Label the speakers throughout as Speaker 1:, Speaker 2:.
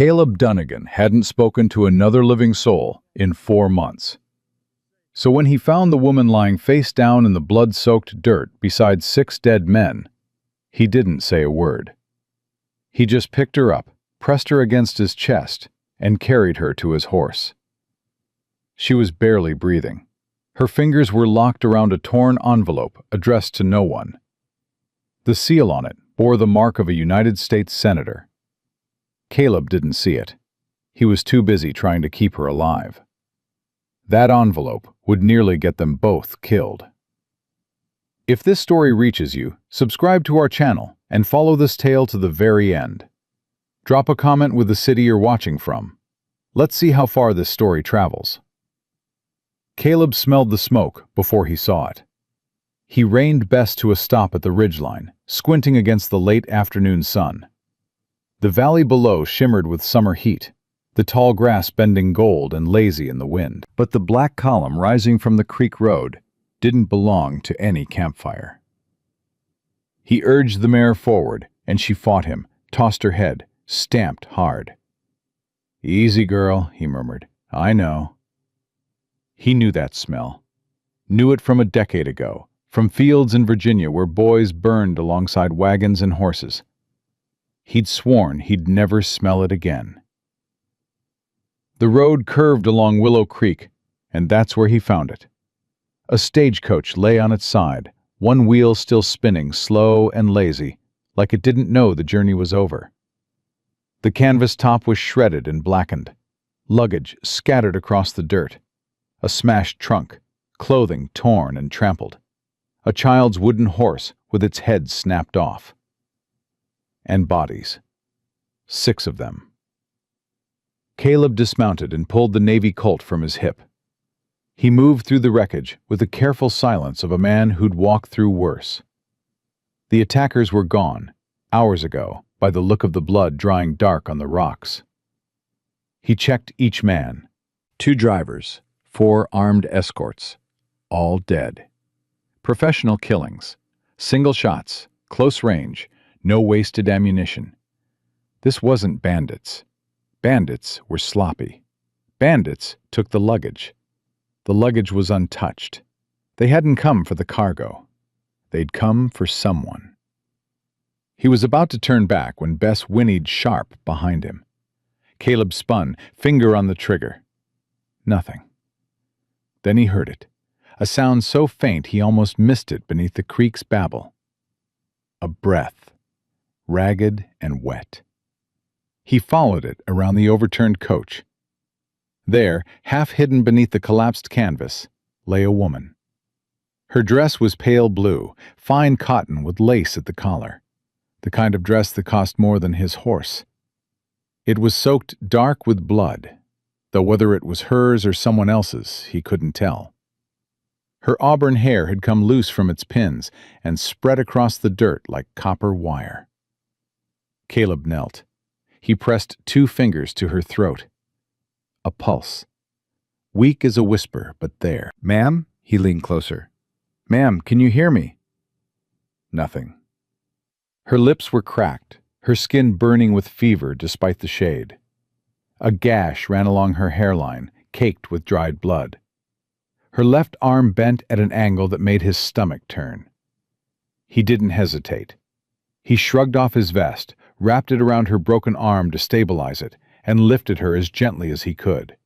Speaker 1: Caleb Dunnigan hadn't spoken to another living soul in 4 months. So when he found the woman lying face down in the blood-soaked dirt beside 6 dead men, he didn't say a word. He just picked her up, pressed her against his chest, and carried her to his horse. She was barely breathing. Her fingers were locked around a torn envelope addressed to no one. The seal on it bore the mark of a United States senator. Caleb didn't see it. He was too busy trying to keep her alive. That envelope would nearly get them both killed. If this story reaches you, subscribe to our channel and follow this tale to the very end. Drop a comment with the city you're watching from. Let's see how far this story travels. Caleb smelled the smoke before he saw it. He reined Bess to a stop at the ridgeline, squinting against the late afternoon sun. The valley below shimmered with summer heat, the tall grass bending gold and lazy in the wind. But the black column rising from the creek road didn't belong to any campfire. He urged the mare forward, and she fought him, tossed her head, stamped hard. "Easy, girl," he murmured. "I know." He knew that smell. Knew it from a decade ago, from fields in Virginia where boys burned alongside wagons and horses. He'd sworn he'd never smell it again. The road curved along Willow Creek, and that's where he found it. A stagecoach lay on its side, one wheel still spinning, slow and lazy, like it didn't know the journey was over. The canvas top was shredded and blackened, luggage scattered across the dirt, a smashed trunk, clothing torn and trampled, a child's wooden horse with its head snapped off. And bodies. 6 of them. Caleb dismounted and pulled the Navy Colt from his hip. He moved through the wreckage with the careful silence of a man who'd walked through worse. The attackers were gone, hours ago, by the look of the blood drying dark on the rocks. He checked each man. 2 drivers, 4 armed escorts, all dead. Professional killings, single shots, close range, no wasted ammunition. This wasn't bandits. Bandits were sloppy. Bandits took the luggage. The luggage was untouched. They hadn't come for the cargo. They'd come for someone. He was about to turn back when Bess whinnied sharp behind him. Caleb spun, finger on the trigger. Nothing. Then he heard it, a sound so faint he almost missed it beneath the creek's babble. A breath, ragged and wet. He followed it around the overturned coach. There, half hidden beneath the collapsed canvas, lay a woman. Her dress was pale blue, fine cotton with lace at the collar, the kind of dress that cost more than his horse. It was soaked dark with blood, though whether it was hers or someone else's, he couldn't tell. Her auburn hair had come loose from its pins and spread across the dirt like copper wire. Caleb knelt. He pressed 2 fingers to her throat. A pulse. Weak as a whisper, but there. "Ma'am?" He leaned closer. "Ma'am, can you hear me?" Nothing. Her lips were cracked, her skin burning with fever despite the shade. A gash ran along her hairline, caked with dried blood. Her left arm bent at an angle that made his stomach turn. He didn't hesitate. He shrugged off his vest, wrapped it around her broken arm to stabilize it, and lifted her as gently as he could.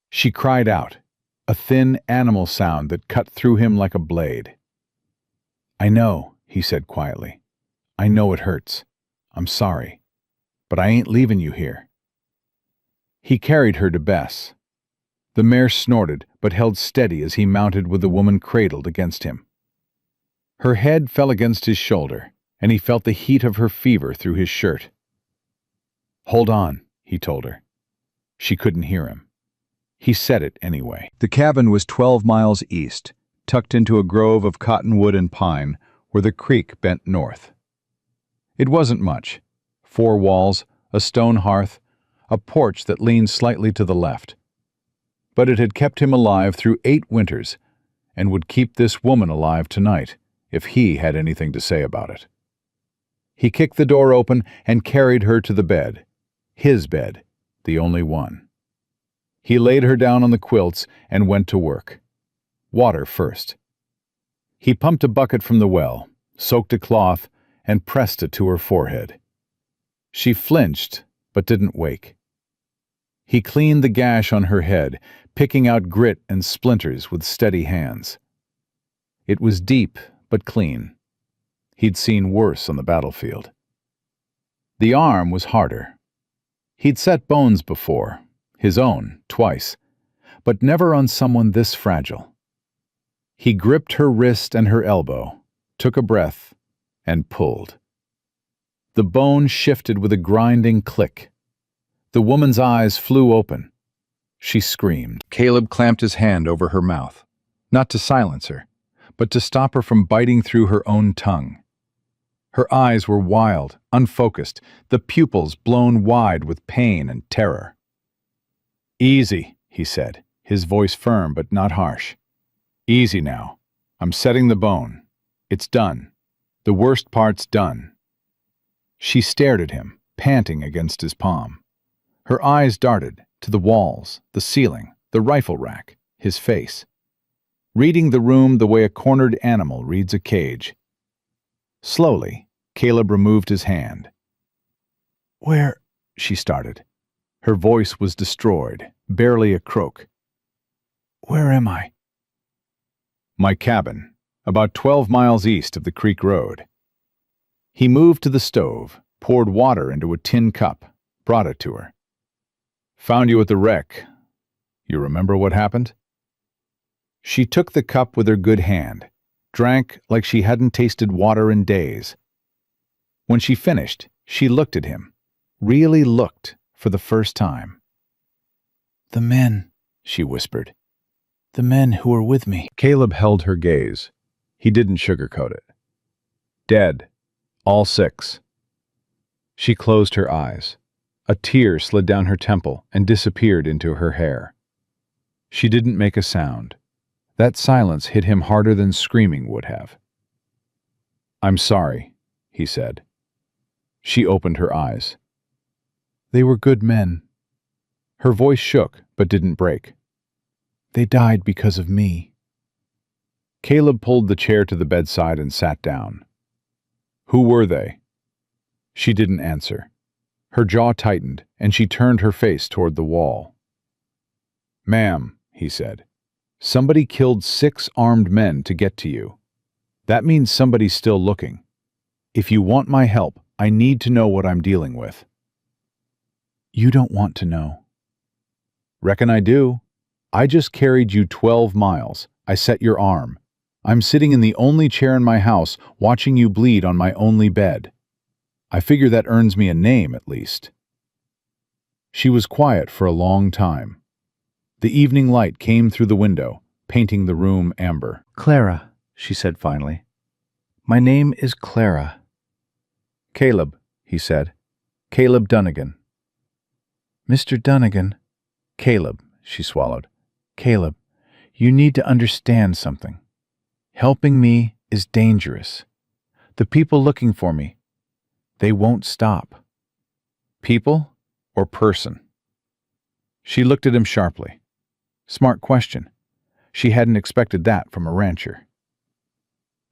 Speaker 1: She cried out, a thin animal sound that cut through him like a blade. "I know," he said quietly. "I know it hurts. I'm sorry. But I ain't leaving you here." He carried her to Bess. The mare snorted, but held steady as he mounted with the woman cradled against him. Her head fell against his shoulder, and he felt the heat of her fever through his shirt. "Hold on," he told her. She couldn't hear him. He said it anyway. The cabin was 12 miles east, tucked into a grove of cottonwood and pine where the creek bent north. It wasn't much. 4 walls, a stone hearth, a porch that leaned slightly to the left. But it had kept him alive through 8 winters, and would keep this woman alive tonight, if he had anything to say about it. He kicked the door open and carried her to the bed. His bed, the only one. He laid her down on the quilts and went to work. Water first. He pumped a bucket from the well, soaked a cloth, and pressed it to her forehead. She flinched, but didn't wake. He cleaned the gash on her head, picking out grit and splinters with steady hands. It was deep, but clean. He'd seen worse on the battlefield. The arm was harder. He'd set bones before, his own, twice, but never on someone this fragile. He gripped her wrist and her elbow, took a breath, and pulled. The bone shifted with a grinding click. The woman's eyes flew open. She screamed. Caleb clamped his hand over her mouth, not to silence her, but to stop her from biting through her own tongue. Her eyes were wild, unfocused, the pupils blown wide with pain and terror. "Easy," he said, his voice firm but not harsh. "Easy now. I'm setting the bone. It's done. The worst part's done." She stared at him, panting against his palm. Her eyes darted to the walls, the ceiling, the rifle rack, his face, reading the room the way a cornered animal reads a cage. Slowly, Caleb removed his hand. "Where?" she started. Her voice was destroyed, barely a croak. "Where am I?" "My cabin, about 12 miles east of the creek road." He moved to the stove, poured water into a tin cup, brought it to her. "Found you at the wreck. You remember what happened?" She took the cup with her good hand, drank like she hadn't tasted water in days. When she finished, she looked at him, really looked for the first time. "The men," she whispered. "The men who were with me." Caleb held her gaze. He didn't sugarcoat it. "Dead. All 6. She closed her eyes. A tear slid down her temple and disappeared into her hair. She didn't make a sound. That silence hit him harder than screaming would have. "I'm sorry," he said. She opened her eyes. "They were good men." Her voice shook, but didn't break. "They died because of me." Caleb pulled the chair to the bedside and sat down. "Who were they?" She didn't answer. Her jaw tightened, and she turned her face toward the wall. "Ma'am," he said, "somebody killed 6 armed men to get to you. That means somebody's still looking. If you want my help, I need to know what I'm dealing with." "You don't want to know." "Reckon I do. I just carried you 12 miles. I set your arm. I'm sitting in the only chair in my house, watching you bleed on my only bed. I figure that earns me a name, at least." She was quiet for a long time. The evening light came through the window, painting the room amber. "Clara," she said finally. "My name is Clara." "Caleb," he said. "Caleb Dunnigan." "Mr. Dunnigan." "Caleb," she swallowed. "Caleb, you need to understand something. Helping me is dangerous. The people looking for me, they won't stop." "People or person?" She looked at him sharply. Smart question. She hadn't expected that from a rancher.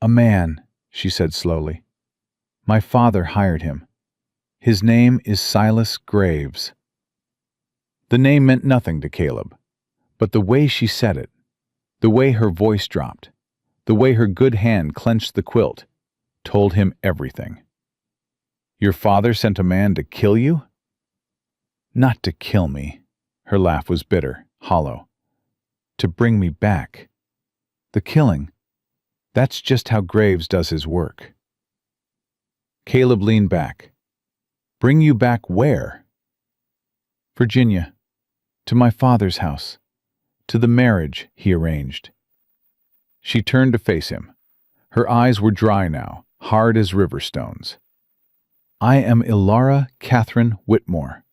Speaker 1: "A man," she said slowly. "My father hired him. His name is Silas Graves." The name meant nothing to Caleb, but the way she said it, the way her voice dropped, the way her good hand clenched the quilt, told him everything. "Your father sent a man to kill you?" "Not to kill me." Her laugh was bitter, hollow. "To bring me back. The killing, that's just how Graves does his work." Caleb leaned back. "Bring you back where?" "Virginia. To my father's house. To the marriage he arranged." She turned to face him. Her eyes were dry now, hard as river stones. "I am Ilara Catherine Whitmore.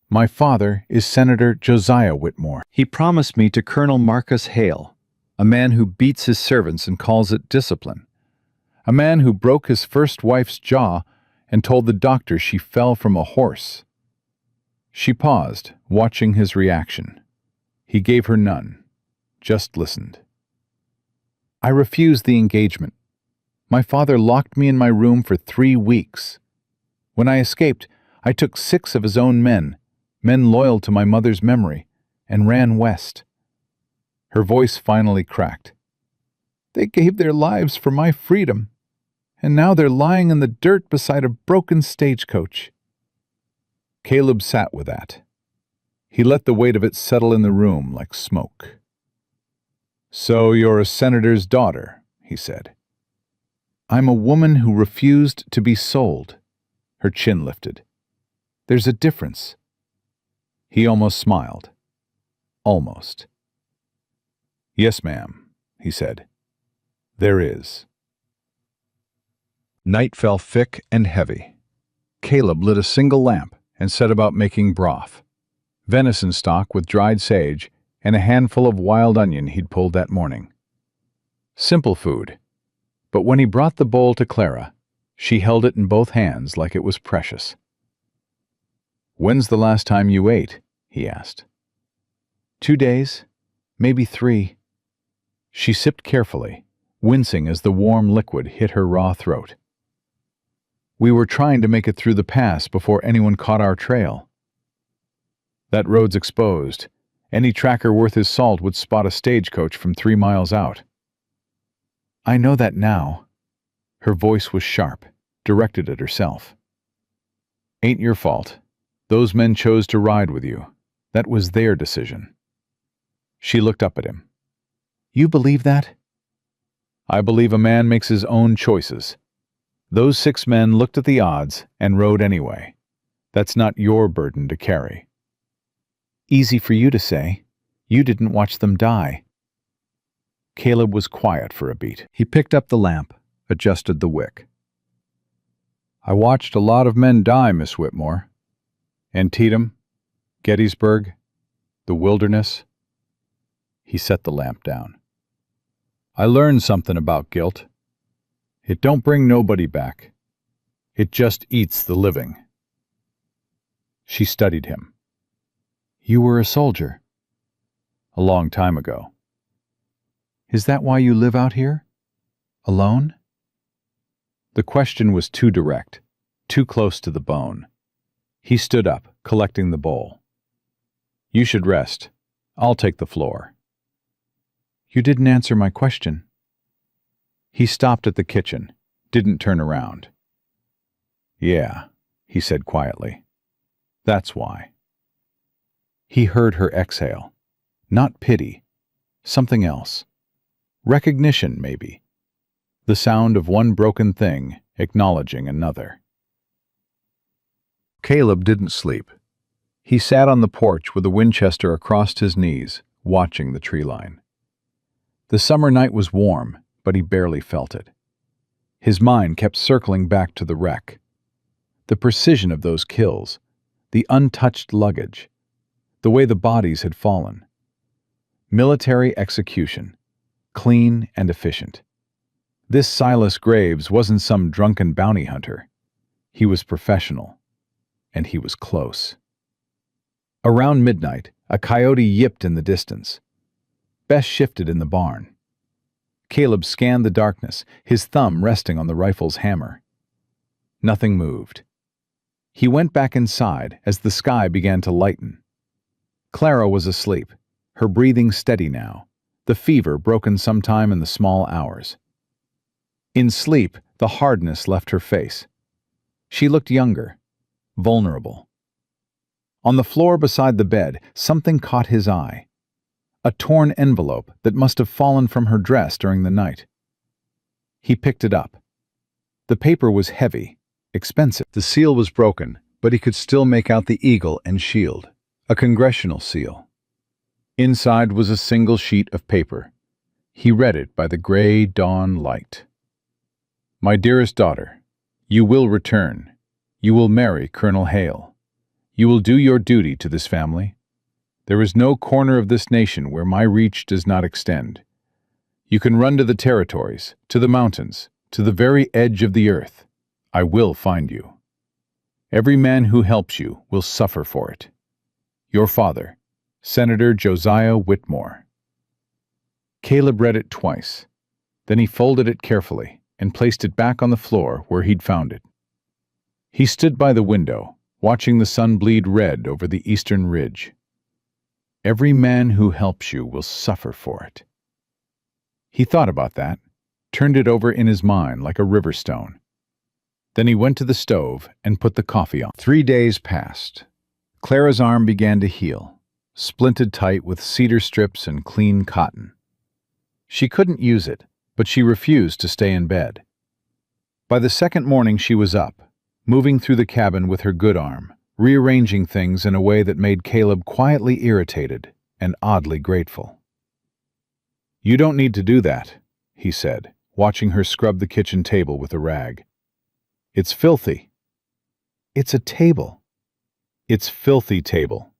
Speaker 1: My father is Senator Josiah Whitmore. He promised me to Colonel Marcus Hale, a man who beats his servants and calls it discipline. A man who broke his first wife's jaw and told the doctor she fell from a horse. She paused, watching his reaction. He gave her none, just listened. I refused the engagement. My father locked me in my room for 3 weeks. When I escaped, I took 6 of his own men loyal to my mother's memory, and ran west. Her voice finally cracked. They gave their lives for my freedom, and now they're lying in the dirt beside a broken stagecoach. Caleb sat with that. He let the weight of it settle in the room like smoke. So you're a senator's daughter, he said. I'm a woman who refused to be sold. Her chin lifted. There's a difference. He almost smiled. Almost. Yes, ma'am, he said. There is. Night fell thick and heavy. Caleb lit a single lamp and set about making broth. Venison stock with dried sage and a handful of wild onion he'd pulled that morning. Simple food, but when he brought the bowl to Clara, she held it in both hands like it was precious. When's the last time you ate? He asked. 2 days, maybe 3. She sipped carefully, wincing as the warm liquid hit her raw throat. We were trying to make it through the pass before anyone caught our trail. That road's exposed. Any tracker worth his salt would spot a stagecoach from 3 miles out. I know that now. Her voice was sharp, directed at herself. Ain't your fault. Those men chose to ride with you. That was their decision. She looked up at him. You believe that? I believe a man makes his own choices. Those 6 men looked at the odds and rode anyway. That's not your burden to carry. Easy for you to say. You didn't watch them die. Caleb was quiet for a beat. He picked up the lamp, adjusted the wick. I watched a lot of men die, Miss Whitmore. Antietam, Gettysburg, the Wilderness. He set the lamp down. I learned something about guilt. It don't bring nobody back. It just eats the living. She studied him. You were a soldier. A long time ago. Is that why you live out here? Alone? The question was too direct, too close to the bone. He stood up, collecting the bowl. You should rest. I'll take the floor. You didn't answer my question. He stopped at the kitchen, didn't turn around. Yeah, he said quietly. That's why. He heard her exhale. Not pity. Something else. Recognition, maybe. The sound of one broken thing acknowledging another. Caleb didn't sleep. He sat on the porch with a Winchester across his knees, watching the tree line. The summer night was warm, but he barely felt it. His mind kept circling back to the wreck. The precision of those kills, the untouched luggage, the way the bodies had fallen. Military execution, clean and efficient. This Silas Graves wasn't some drunken bounty hunter. He was professional, and he was close. Around midnight, a coyote yipped in the distance. Bess shifted in the barn. Caleb scanned the darkness, his thumb resting on the rifle's hammer. Nothing moved. He went back inside as the sky began to lighten. Clara was asleep, her breathing steady now, the fever broken sometime in the small hours. In sleep, the hardness left her face. She looked younger, vulnerable. On the floor beside the bed, something caught his eye. A torn envelope that must have fallen from her dress during the night. He picked it up. The paper was heavy, expensive. The seal was broken, but he could still make out the eagle and shield, a congressional seal. Inside was a single sheet of paper. He read it by the gray dawn light. My dearest daughter, you will return. You will marry Colonel Hale. You will do your duty to this family. There is no corner of this nation where my reach does not extend. You can run to the territories, to the mountains, to the very edge of the earth. I will find you. Every man who helps you will suffer for it. Your father, Senator Josiah Whitmore. Caleb read it twice. Then he folded it carefully and placed it back on the floor where he'd found it. He stood by the window, watching the sun bleed red over the eastern ridge. Every man who helps you will suffer for it. He thought about that, turned it over in his mind like a river stone. Then he went to the stove and put the coffee on. 3 days passed. Clara's arm began to heal, splinted tight with cedar strips and clean cotton. She couldn't use it, but she refused to stay in bed. By the second morning she was up, moving through the cabin with her good arm, rearranging things in a way that made Caleb quietly irritated and oddly grateful. "You don't need to do that," he said, watching her scrub the kitchen table with a rag. "It's filthy." "It's a table." "It's filthy table."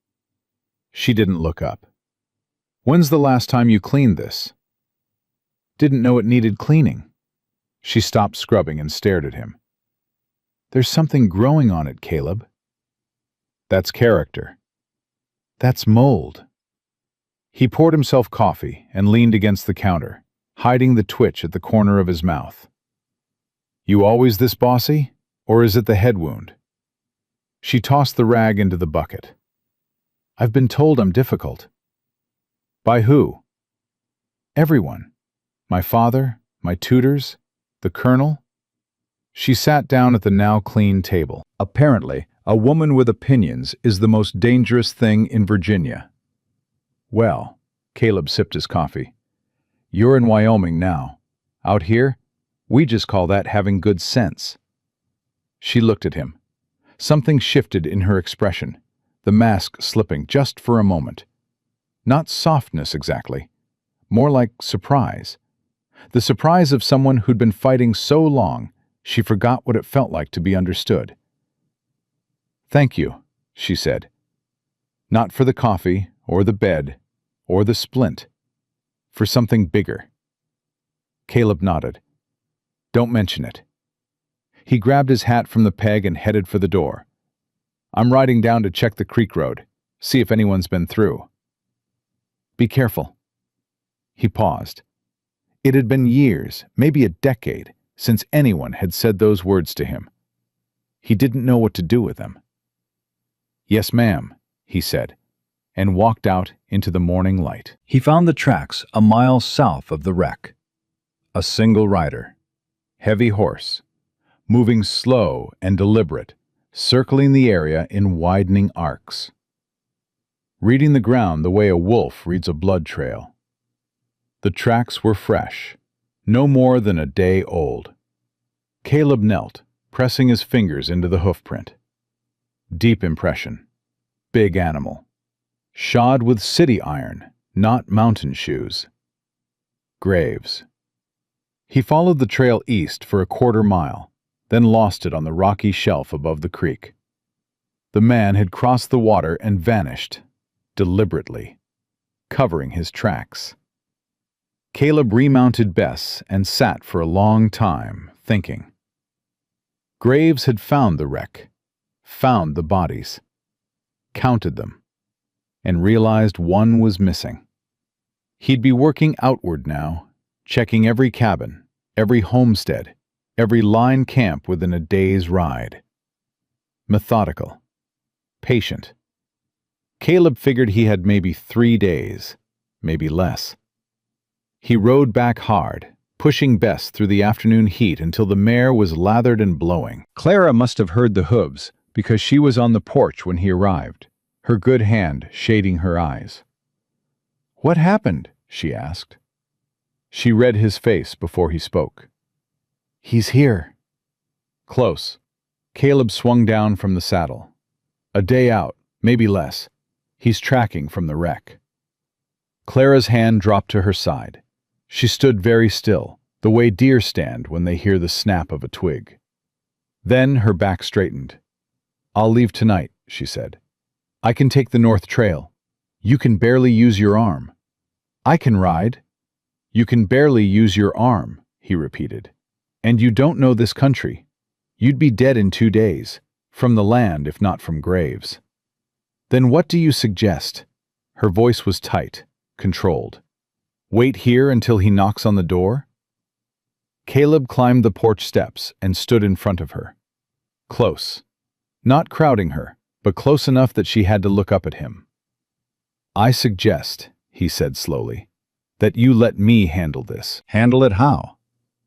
Speaker 1: She didn't look up. "When's the last time you cleaned this?" "Didn't know it needed cleaning." She stopped scrubbing and stared at him. "There's something growing on it, Caleb." "That's character." "That's mold." He poured himself coffee and leaned against the counter, hiding the twitch at the corner of his mouth. "You always this bossy, or is it the head wound?" She tossed the rag into the bucket. "I've been told I'm difficult." "By who?" "Everyone. My father, my tutors, the colonel." She sat down at the now clean table. Apparently, a woman with opinions is the most dangerous thing in Virginia. "Well," Caleb sipped his coffee, "you're in Wyoming now. Out here, we just call that having good sense." She looked at him. Something shifted in her expression, the mask slipping just for a moment. Not softness exactly, more like surprise. The surprise of someone who'd been fighting so long, she forgot what it felt like to be understood. "Thank you," she said. "Not for the coffee, or the bed, or the splint. For something bigger." Caleb nodded. "Don't mention it." He grabbed his hat from the peg and headed for the door. "I'm riding down to check the creek road, see if anyone's been through." "Be careful." He paused. It had been years, maybe a decade, since anyone had said those words to him. He didn't know what to do with them. "Yes, ma'am," he said, and walked out into the morning light. He found the tracks a mile south of the wreck. A single rider, heavy horse, moving slow and deliberate, circling the area in widening arcs. Reading the ground the way a wolf reads a blood trail. The tracks were fresh, no more than a day old. Caleb knelt, pressing his fingers into the hoofprint. Deep impression. Big animal. Shod with city iron, not mountain shoes. Graves. He followed the trail east for a quarter mile, then lost it on the rocky shelf above the creek. The man had crossed the water and vanished, deliberately, covering his tracks. Caleb remounted Bess and sat for a long time, thinking. Graves had found the wreck, found the bodies, counted them, and realized one was missing. He'd be working outward now, checking every cabin, every homestead, every line camp within a day's ride. Methodical, patient. Caleb figured he had maybe 3 days, maybe less. He rode back hard, pushing Bess through the afternoon heat until the mare was lathered and blowing. Clara must have heard the hooves, because she was on the porch when he arrived, her good hand shading her eyes. "What happened?" she asked. She read his face before he spoke. "He's here." Close. Caleb swung down from the saddle. A day out, maybe less. He's tracking from the wreck. Clara's hand dropped to her side. She stood very still, the way deer stand when they hear the snap of a twig. Then her back straightened. "I'll leave tonight," she said. "I can take the North Trail. You can barely use your arm." "I can ride." "You can barely use your arm," he repeated. "And you don't know this country. You'd be dead in 2 days, from the land if not from graves." Then what do you suggest? Her voice was tight, controlled. Wait here until he knocks on the door? Caleb climbed the porch steps and stood in front of her. Close. Not crowding her, but close enough that she had to look up at him. I suggest, he said slowly, that you let me handle this. Handle it how?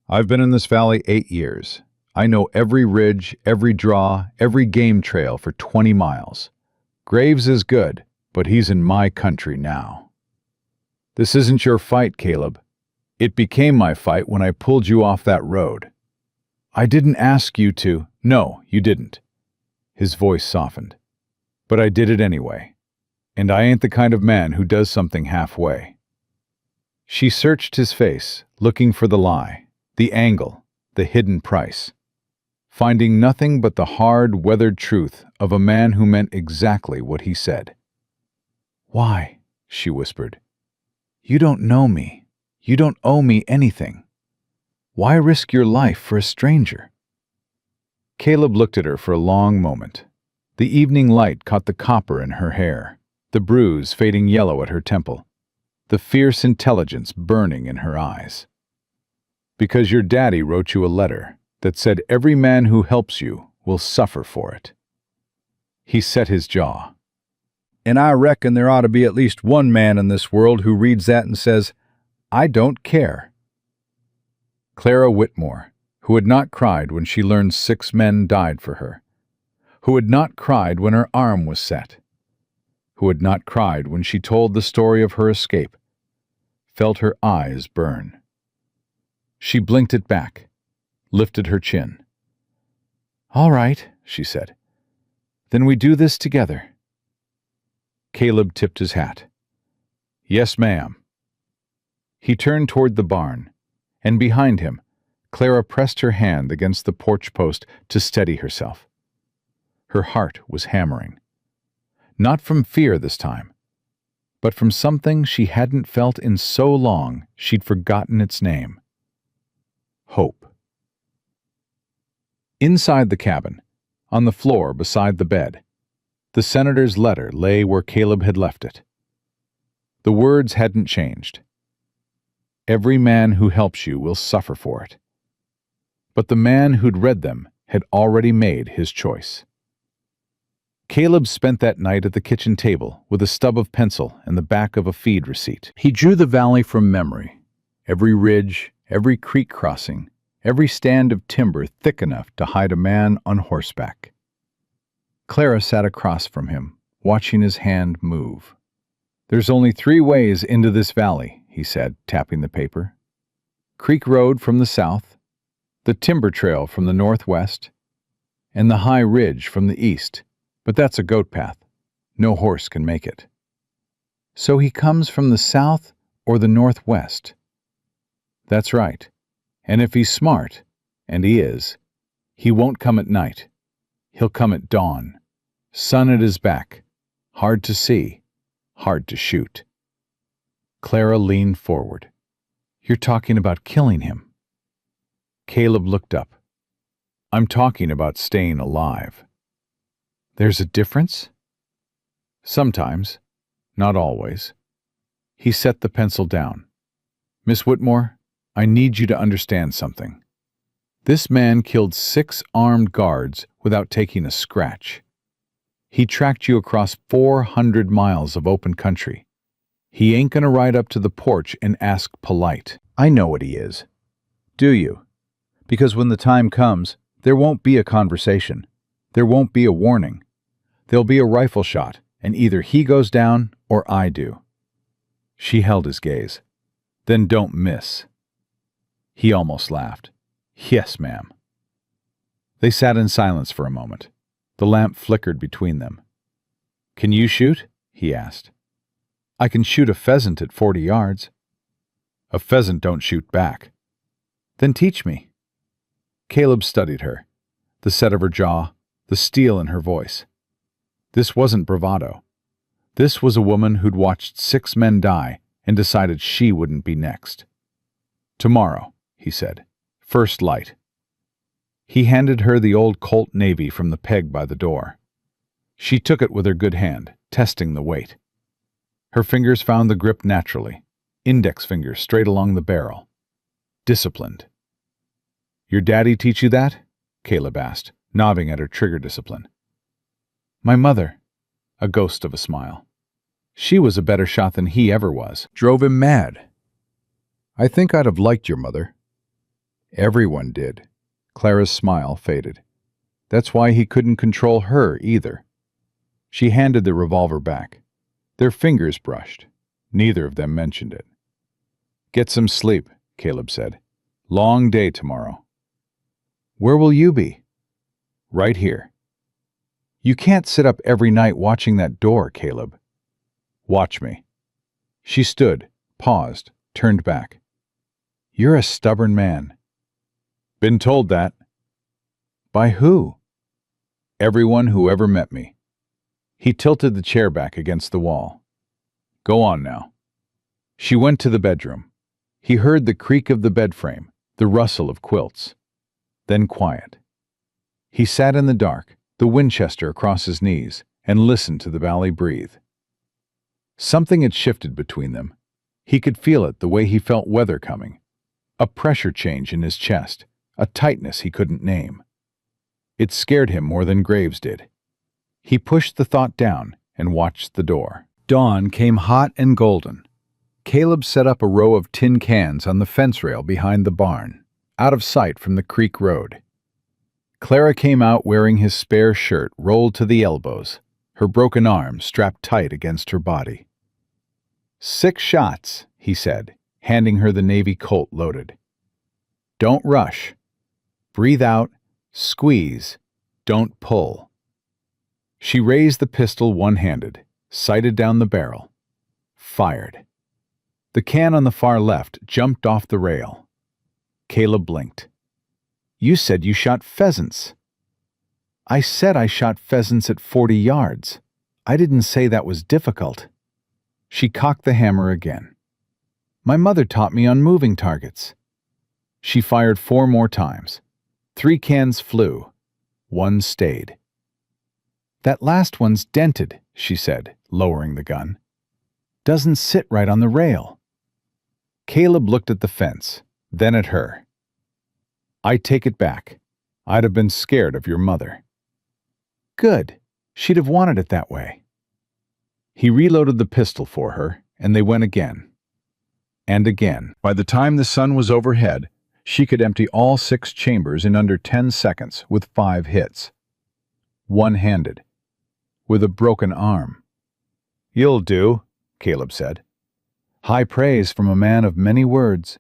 Speaker 1: I've been in this valley 8 years. I know every ridge, every draw, every game trail for 20 miles. Graves is good, but he's in my country now. This isn't your fight, Caleb. It became my fight when I pulled you off that road. I didn't ask you to. No, you didn't. His voice softened. But I did it anyway. And I ain't the kind of man who does something halfway. She searched his face, looking for the lie, the angle, the hidden price, finding nothing but the hard, weathered truth of a man who meant exactly what he said. Why? She whispered. You don't know me. You don't owe me anything. Why risk your life for a stranger? Caleb looked at her for a long moment. The evening light caught the copper in her hair, the bruise fading yellow at her temple, the fierce intelligence burning in her eyes. Because your daddy wrote you a letter that said every man who helps you will suffer for it. He set his jaw. And I reckon there ought to be at least one man in this world who reads that and says, I don't care. Clara Whitmore, who had not cried when she learned 6 men died for her, who had not cried when her arm was set, who had not cried when she told the story of her escape, felt her eyes burn. She blinked it back, lifted her chin. All right, she said. Then we do this together. Caleb tipped his hat. Yes, ma'am. He turned toward the barn, and behind him, Clara pressed her hand against the porch post to steady herself. Her heart was hammering. Not from fear this time, but from something she hadn't felt in so long she'd forgotten its name. Hope. Inside the cabin, on the floor beside the bed, the senator's letter lay where Caleb had left it. The words hadn't changed. Every man who helps you will suffer for it. But the man who'd read them had already made his choice. Caleb spent that night at the kitchen table with a stub of pencil and the back of a feed receipt. He drew the valley from memory, every ridge, every creek crossing, every stand of timber thick enough to hide a man on horseback. Clara sat across from him, watching his hand move. There's only 3 ways into this valley, he said, tapping the paper. Creek Road from the south, the timber trail from the northwest, and the high ridge from the east, but that's a goat path. No horse can make it. So he comes from the south or the northwest. That's right. And if he's smart, and he is, he won't come at night. He'll come at dawn, sun at his back, hard to see, hard to shoot. Clara leaned forward. You're talking about killing him. Caleb looked up. I'm talking about staying alive. There's a difference? Sometimes, not always. He set the pencil down. Miss Whitmore, I need you to understand something. This man killed 6 armed guards without taking a scratch. He tracked you across 400 miles of open country. He ain't gonna ride up to the porch and ask polite. I know what he is. Do you? Because when the time comes, there won't be a conversation. There won't be a warning. There'll be a rifle shot, and either he goes down or I do. She held his gaze. Then don't miss. He almost laughed. Yes, ma'am. They sat in silence for a moment. The lamp flickered between them. Can you shoot? He asked. I can shoot a pheasant at 40 yards. A pheasant don't shoot back. Then teach me. Caleb studied her, the set of her jaw, the steel in her voice. This wasn't bravado. This was a woman who'd watched 6 men die and decided she wouldn't be next. Tomorrow, he said. First light. He handed her the old Colt Navy from the peg by the door. She took it with her good hand, testing the weight. Her fingers found the grip naturally, index fingers straight along the barrel. Disciplined. "Your daddy teach you that?" Caleb asked, nodding at her trigger discipline. "My mother," a ghost of a smile. "She was a better shot than he ever was. Drove him mad." "I think I'd have liked your mother." "Everyone did." Clara's smile faded. "That's why he couldn't control her either." She handed the revolver back. Their fingers brushed. Neither of them mentioned it. "Get some sleep," Caleb said. "Long day tomorrow." "Where will you be?" "Right here." "You can't sit up every night watching that door, Caleb." "Watch me." She stood, paused, turned back. "You're a stubborn man." "Been told that." "By who?" "Everyone who ever met me." He tilted the chair back against the wall. "Go on now." She went to the bedroom. He heard the creak of the bed frame, the rustle of quilts. Then quiet. He sat in the dark, the Winchester across his knees, and listened to the valley breathe. Something had shifted between them. He could feel it the way he felt weather coming. A pressure change in his chest, a tightness he couldn't name. It scared him more than Graves did. He pushed the thought down and watched the door. Dawn came hot and golden. Caleb set up a row of tin cans on the fence rail behind the barn, out of sight from the creek road. Clara came out wearing his spare shirt rolled to the elbows, her broken arm strapped tight against her body. "6 shots," he said, handing her the Navy Colt loaded. "Don't rush. Breathe out, squeeze, don't pull." She raised the pistol one-handed, sighted down the barrel, fired. The can on the far left jumped off the rail. Caleb blinked. "You said you shot pheasants." "I said I shot pheasants at 40 yards. I didn't say that was difficult." She cocked the hammer again. "My mother taught me on moving targets." She fired 4 more times. 3 cans flew. 1 stayed. "That last one's dented," she said, lowering the gun. "Doesn't sit right on the rail." Caleb looked at the fence, then at her. "I take it back. I'd have been scared of your mother." "Good. She'd have wanted it that way." He reloaded the pistol for her, and they went again. And again. By the time the sun was overhead, she could empty all 6 chambers in under 10 seconds with 5 hits. One-handed. With a broken arm. "You'll do," Caleb said. "High praise from a man of many words."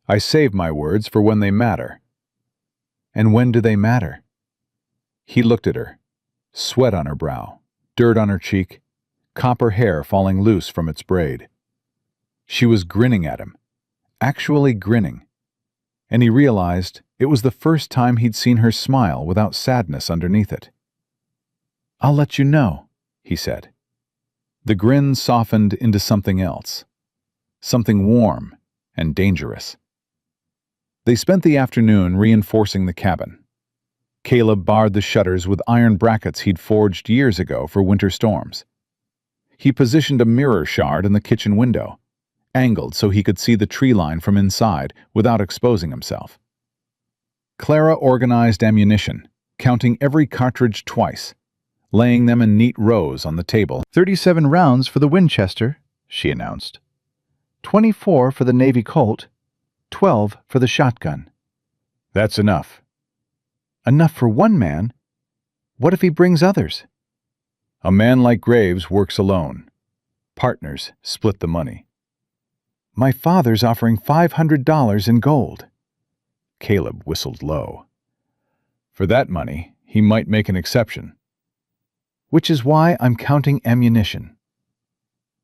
Speaker 1: "I save my words for when they matter." "And when do they matter?" He looked at her. Sweat on her brow, dirt on her cheek, copper hair falling loose from its braid. She was grinning at him, actually grinning. And he realized it was the first time he'd seen her smile without sadness underneath it. "I'll let you know," he said. The grin softened into something else. Something warm and dangerous. They spent the afternoon reinforcing the cabin. Caleb barred the shutters with iron brackets he'd forged years ago for winter storms. He positioned a mirror shard in the kitchen window, angled so he could see the tree line from inside without exposing himself. Clara organized ammunition, counting every cartridge twice, laying them in neat rows on the table. 37 rounds for the Winchester," she announced. 24 for the Navy Colt, 12 for the shotgun. "That's enough." "Enough for one man? What if he brings others?" "A man like Graves works alone. Partners split the money." "My father's offering $500 in gold." Caleb whistled low. "For that money, he might make an exception." "Which is why I'm counting ammunition."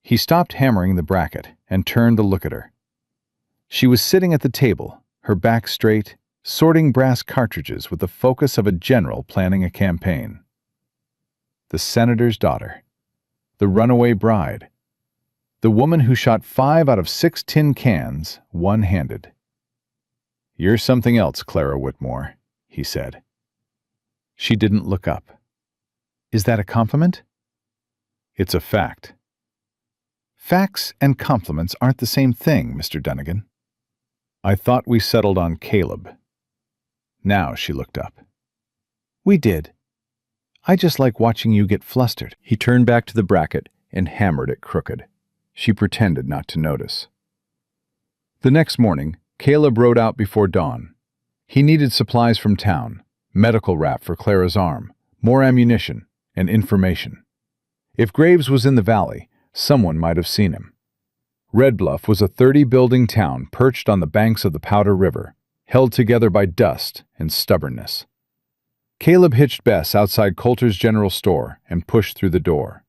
Speaker 1: He stopped hammering the bracket and turned to look at her. She was sitting at the table, her back straight, sorting brass cartridges with the focus of a general planning a campaign. The senator's daughter. The runaway bride. The woman who shot 5 out of 6 tin cans, one-handed. "You're something else, Clara Whitmore," he said. She didn't look up. Is that a compliment? It's a fact. Facts and compliments aren't the same thing, Mr. Dunnigan. I thought we settled on Caleb. Now she looked up. We did. I just like watching you get flustered. He turned back to the bracket and hammered it crooked. She pretended not to notice. The next morning, Caleb rode out before dawn. He needed supplies from town, medical wrap for Clara's arm, more ammunition, and information. If Graves was in the valley, someone might have seen him. Red Bluff was a 30-building town perched on the banks of the Powder River, held together by dust and stubbornness. Caleb hitched Bess outside Coulter's general store and pushed through the door.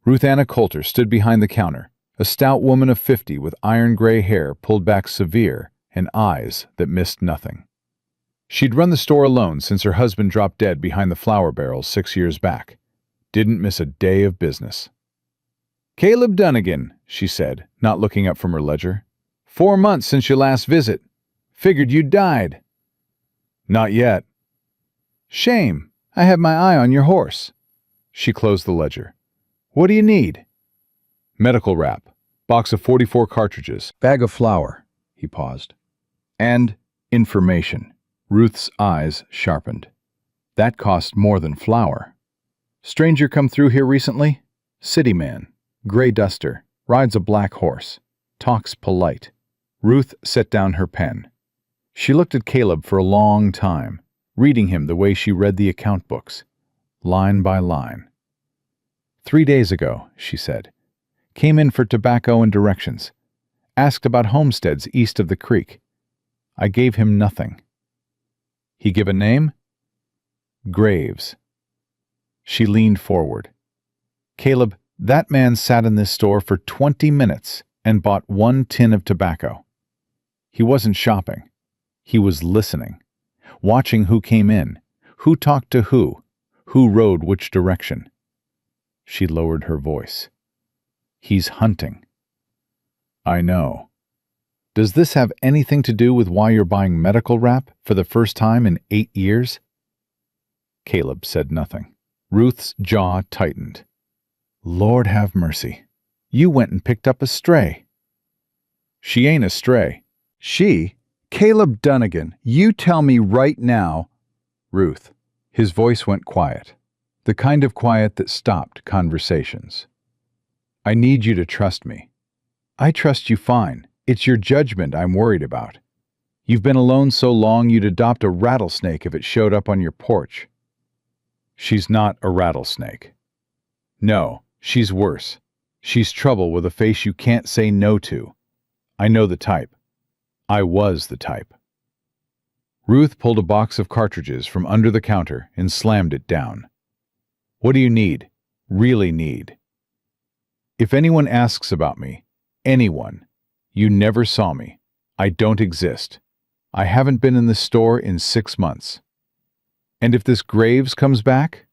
Speaker 1: Ruth Anna Coulter stood behind the counter, a stout woman of 50 with iron-gray hair pulled back severe and eyes that missed nothing. She'd run the store alone since her husband dropped dead behind the flour barrels 6 years back. Didn't miss a day of business. Caleb Dunnigan, she said, not looking up from her ledger. 4 months since your last visit. Figured you'd died. Not yet. Shame. I have my eye on your horse. She closed the ledger. What do you need? Medical wrap. Box of 44 cartridges. Bag of flour. He paused. And information. Ruth's eyes sharpened. That cost more than flour. Stranger come through here recently? City man. Gray duster. Rides a black horse. Talks polite. Ruth set down her pen. She looked at Caleb for a long time, reading him the way she read the account books, line by line. 3 days ago, she said. Came in for tobacco and directions. Asked about homesteads east of the creek. I gave him nothing. He give a name? Graves. She leaned forward. Caleb, that man sat in this store for 20 minutes and bought 1 tin of tobacco. He wasn't shopping. He was listening, watching who came in, who talked to who rode which direction. She lowered her voice. He's hunting. I know. Does this have anything to do with why you're buying medical wrap for the first time in 8 years? Caleb said nothing. Ruth's jaw tightened. Lord have mercy. You went and picked up a stray. She ain't a stray. She? Caleb Dunnigan, you tell me right now. Ruth. His voice went quiet. The kind of quiet that stopped conversations. I need you to trust me. I trust you fine. It's your judgment I'm worried about. You've been alone so long you'd adopt a rattlesnake if it showed up on your porch. She's not a rattlesnake. No, she's worse. She's trouble with a face you can't say no to. I know the type. I was the type. Ruth pulled a box of cartridges from under the counter and slammed it down. What do you need? Really need? If anyone asks about me, anyone, you never saw me. I don't exist. I haven't been in the store in 6 months. And if this Graves comes back,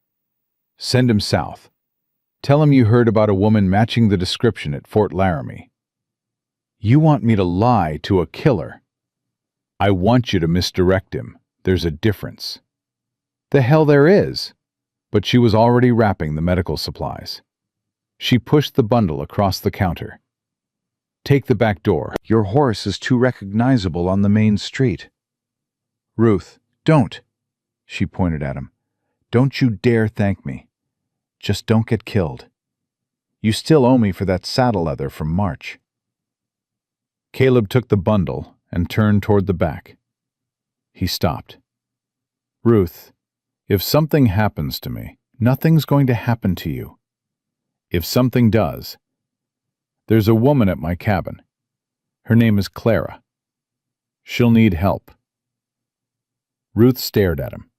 Speaker 1: send him south. Tell him you heard about a woman matching the description at Fort Laramie. You want me to lie to a killer. I want you to misdirect him. There's a difference. The hell there is. But she was already wrapping the medical supplies. She pushed the bundle across the counter. Take the back door. Your horse is too recognizable on the main street. Ruth, don't. She pointed at him. Don't you dare thank me. Just don't get killed. You still owe me for that saddle leather from March. Caleb took the bundle and turned toward the back. He stopped. Ruth, if something happens to me, nothing's going to happen to you. If something does, there's a woman at my cabin. Her name is Clara. She'll need help. Ruth stared at him.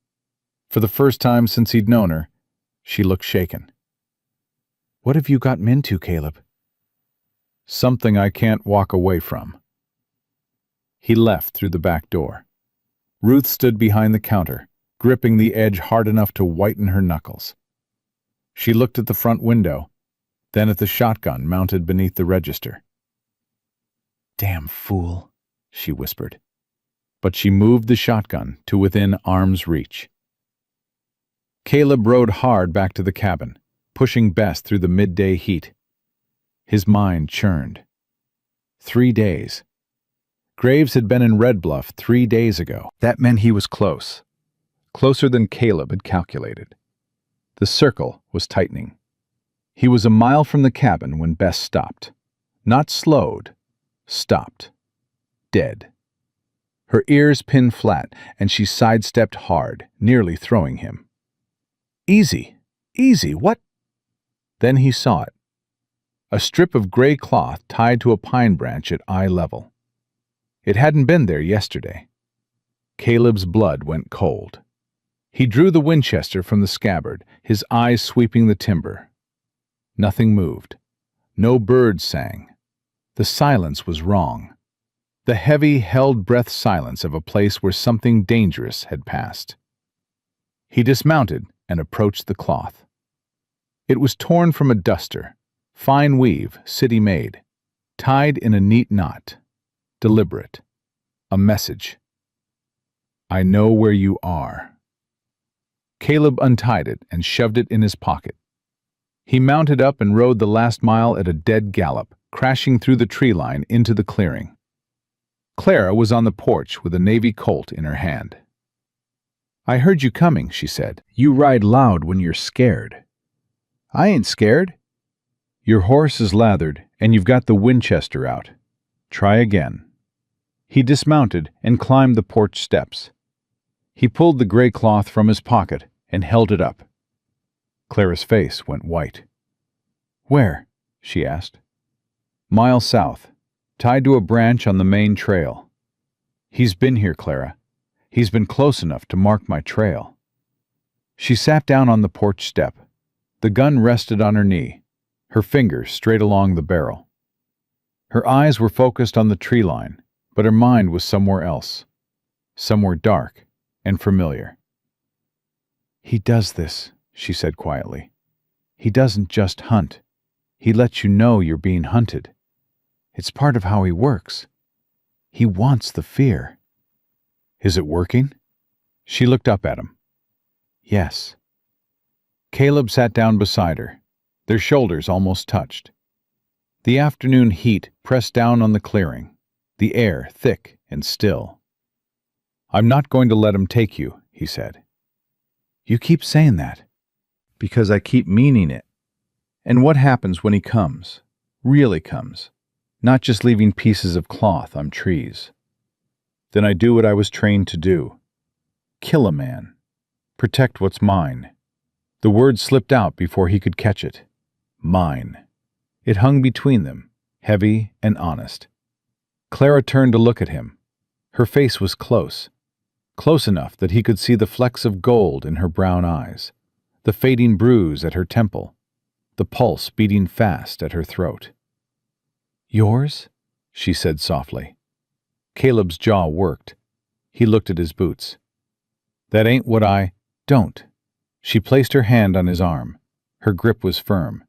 Speaker 1: For the first time since he'd known her, she looked shaken. What have you gotten into, Caleb? Something I can't walk away from. He left through the back door. Ruth stood behind the counter, gripping the edge hard enough to whiten her knuckles. She looked at the front window, then at the shotgun mounted beneath the register. Damn fool, she whispered. But she moved the shotgun to within arm's reach. Caleb rode hard back to the cabin, pushing Bess through the midday heat. His mind churned. 3 days. Graves had been in Red Bluff 3 days ago. That meant he was close. Closer than Caleb had calculated. The circle was tightening. He was a mile from the cabin when Bess stopped. Not slowed. Stopped. Dead. Her ears pinned flat, and she sidestepped hard, nearly throwing him. Easy. Easy. What? Then he saw it. A strip of gray cloth tied to a pine branch at eye level. It hadn't been there yesterday. Caleb's blood went cold. He drew the Winchester from the scabbard, his eyes sweeping the timber. Nothing moved. No birds sang. The silence was wrong. The heavy, held-breath silence of a place where something dangerous had passed. He dismounted and approached the cloth. It was torn from a duster, fine weave, city-made, tied in a neat knot, deliberate. A message. I know where you are. Caleb untied it and shoved it in his pocket. He mounted up and rode the last mile at a dead gallop, crashing through the tree line into the clearing. Clara was on the porch with a Navy Colt in her hand. I heard you coming, she said. You ride loud when you're scared. I ain't scared. Your horse is lathered, and you've got the Winchester out. Try again. He dismounted and climbed the porch steps. He pulled the gray cloth from his pocket and held it up. Clara's face went white. Where? She asked. Mile south, tied to a branch on the main trail. He's been here, Clara. He's been close enough to mark my trail. She sat down on the porch step. The gun rested on her knee, her fingers straight along the barrel. Her eyes were focused on the tree line, but her mind was somewhere else, somewhere dark and familiar. He does this, she said quietly. He doesn't just hunt. He lets you know you're being hunted. It's part of how he works. He wants the fear. Is it working? She looked up at him. Yes. Caleb sat down beside her. Their shoulders almost touched. The afternoon heat pressed down on the clearing, the air thick and still. I'm not going to let him take you, he said. You keep saying that. Because I keep meaning it. And what happens when he comes? Really comes. Not just leaving pieces of cloth on trees. Then I do what I was trained to do. Kill a man. Protect what's mine. The word slipped out before he could catch it. Mine. It hung between them, heavy and honest. Clara turned to look at him. Her face was close. Close enough that he could see the flecks of gold in her brown eyes, the fading bruise at her temple, the pulse beating fast at her throat. Yours? She said softly. Caleb's jaw worked. He looked at his boots. That ain't what I... Don't. She placed her hand on his arm. Her grip was firm.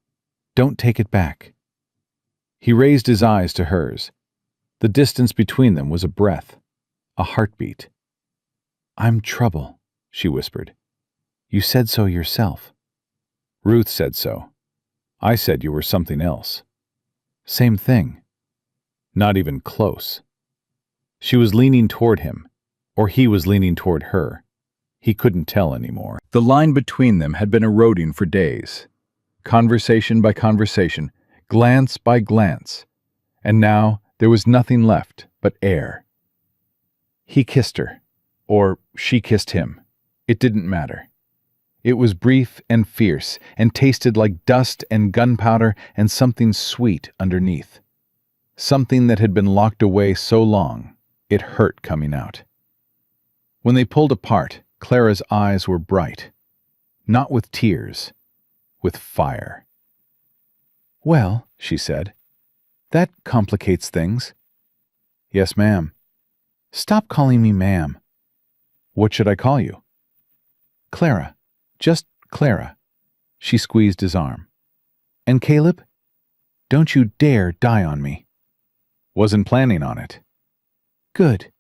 Speaker 1: Don't take it back. He raised his eyes to hers. The distance between them was a breath, a heartbeat. I'm trouble, she whispered. You said so yourself. Ruth said so. I said you were something else. Same thing. Not even close. She was leaning toward him, or he was leaning toward her. He couldn't tell anymore. The line between them had been eroding for days. Conversation by conversation, glance by glance. And now there was nothing left but air. He kissed her, or she kissed him. It didn't matter. It was brief and fierce, and tasted like dust and gunpowder and something sweet underneath. Something that had been locked away so long, it hurt coming out. When they pulled apart, Clara's eyes were bright. Not with tears, with fire. Well, she said, that complicates things. Yes, ma'am. Stop calling me ma'am. What should I call you? Clara. Just Clara. She squeezed his arm. And Caleb? Don't you dare die on me. Wasn't planning on it. Good.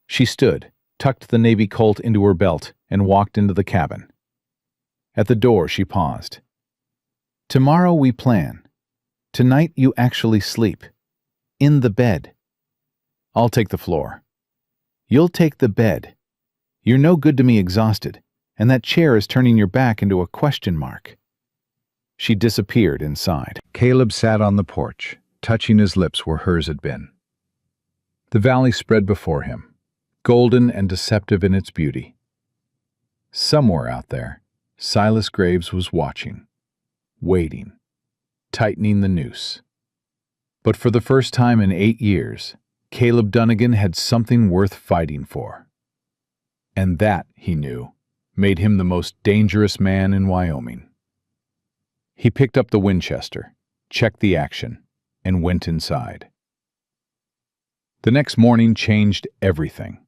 Speaker 1: She stood, tucked the Navy Colt into her belt, and walked into the cabin. At the door, she paused. "Tomorrow we plan. Tonight you actually sleep. In the bed." "I'll take the floor." "You'll take the bed. You're no good to me exhausted, and that chair is turning your back into a question mark." She disappeared inside. Caleb sat on the porch, touching his lips where hers had been. The valley spread before him, golden and deceptive in its beauty. Somewhere out there, Silas Graves was watching, waiting, tightening the noose. But for the first time in 8 years, Caleb Dunnigan had something worth fighting for. And that, he knew, made him the most dangerous man in Wyoming. He picked up the Winchester, checked the action, and went inside. The next morning changed everything.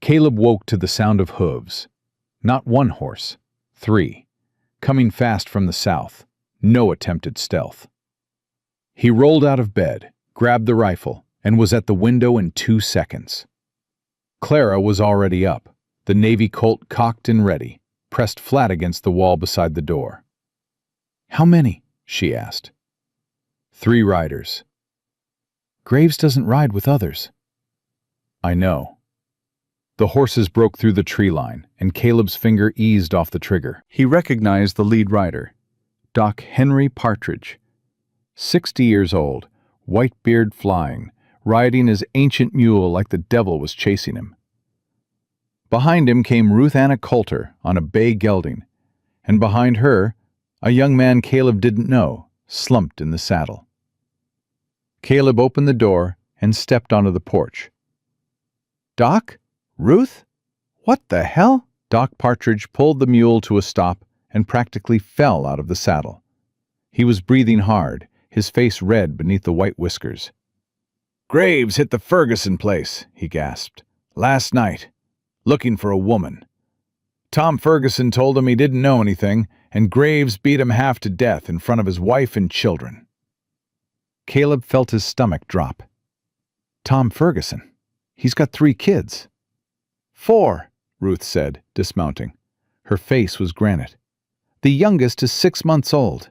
Speaker 1: Caleb woke to the sound of hooves. Not one horse, 3, coming fast from the south, no attempt at stealth. He rolled out of bed, grabbed the rifle, and was at the window in 2 seconds. Clara was already up, the Navy Colt cocked and ready, pressed flat against the wall beside the door. "How many?" she asked. 3 riders. "Graves doesn't ride with others." "I know." The horses broke through the tree line, and Caleb's finger eased off the trigger. He recognized the lead rider, Doc Henry Partridge. 60 years old, white beard flying, riding his ancient mule like the devil was chasing him. Behind him came Ruth Anna Coulter on a bay gelding, and behind her, a young man Caleb didn't know, slumped in the saddle. Caleb opened the door and stepped onto the porch. "Doc? Ruth? What the hell?" Doc Partridge pulled the mule to a stop and practically fell out of the saddle. He was breathing hard, his face red beneath the white whiskers. "Graves hit the Ferguson place," he gasped. "Last night. Looking for a woman. Tom Ferguson told him he didn't know anything, and Graves beat him half to death in front of his wife and children." Caleb felt his stomach drop. "Tom Ferguson? He's got 3 kids." "4, Ruth said, dismounting. Her face was granite. "The youngest is 6 months old.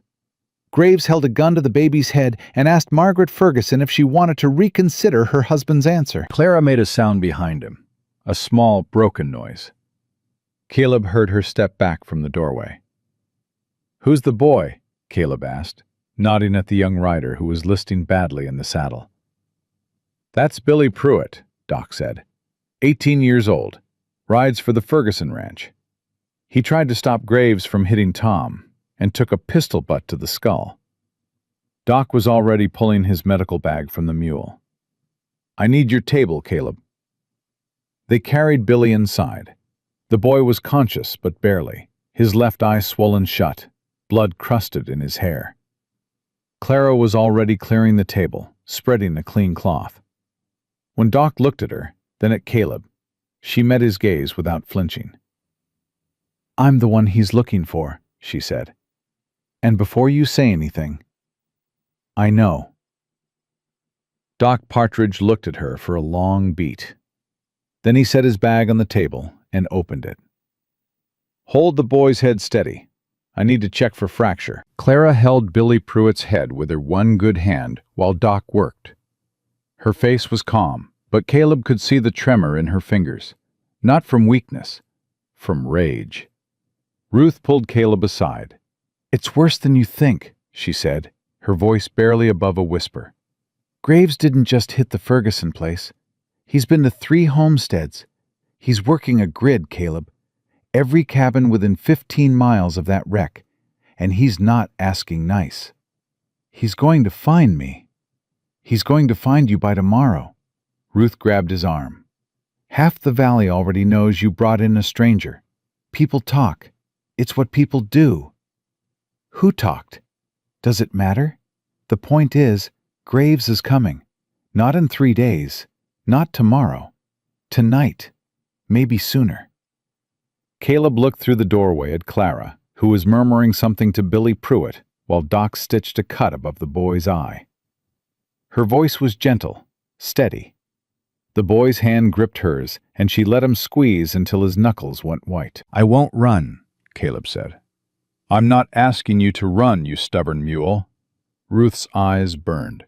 Speaker 1: Graves held a gun to the baby's head and asked Margaret Ferguson if she wanted to reconsider her husband's answer." Clara made a sound behind him, a small, broken noise. Caleb heard her step back from the doorway. "Who's the boy?" Caleb asked, nodding at the young rider who was listing badly in the saddle. "That's Billy Pruitt," Doc said. 18 years old, rides for the Ferguson Ranch. He tried to stop Graves from hitting Tom and took a pistol butt to the skull. Doc was already pulling his medical bag from the mule. "I need your table, Caleb." They carried Billy inside. The boy was conscious, but barely, his left eye swollen shut, blood crusted in his hair. Clara was already clearing the table, spreading a clean cloth. When Doc looked at her, then at Caleb, she met his gaze without flinching. "I'm the one he's looking for," she said. "And before you say anything, I know." Doc Partridge looked at her for a long beat. Then he set his bag on the table and opened it. "Hold the boy's head steady. I need to check for fracture." Clara held Billy Pruitt's head with her one good hand while Doc worked. Her face was calm, but Caleb could see the tremor in her fingers, not from weakness, from rage. Ruth pulled Caleb aside. "It's worse than you think," she said, her voice barely above a whisper. "Graves didn't just hit the Ferguson place. He's been to 3 homesteads. He's working a grid, Caleb. Every cabin within 15 miles of that wreck, and he's not asking nice. He's going to find me. He's going to find you by tomorrow." Ruth grabbed his arm. "Half the valley already knows you brought in a stranger. People talk. It's what people do." "Who talked? Does it matter? The point is, Graves is coming. Not in 3 days. Not tomorrow. Tonight. Maybe sooner." Caleb looked through the doorway at Clara, who was murmuring something to Billy Pruitt while Doc stitched a cut above the boy's eye. Her voice was gentle, steady. The boy's hand gripped hers, and she let him squeeze until his knuckles went white. "I won't run," Caleb said. I'm not asking you to run, you stubborn mule. Ruth's eyes burned.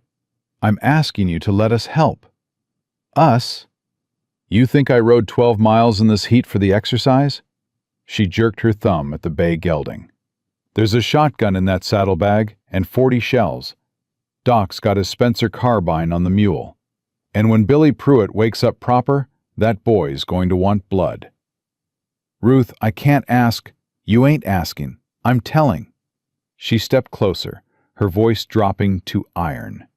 Speaker 1: I'm asking you to let us help. Us? You think I rode 12 miles in this heat for the exercise? She jerked her thumb at the bay gelding. There's a shotgun in that saddlebag and 40 shells. Doc's got his Spencer carbine on the mule. And when Billy Pruitt wakes up proper, that boy's going to want blood. Ruth, I can't ask. You ain't asking. I'm telling. She stepped closer, her voice dropping to iron.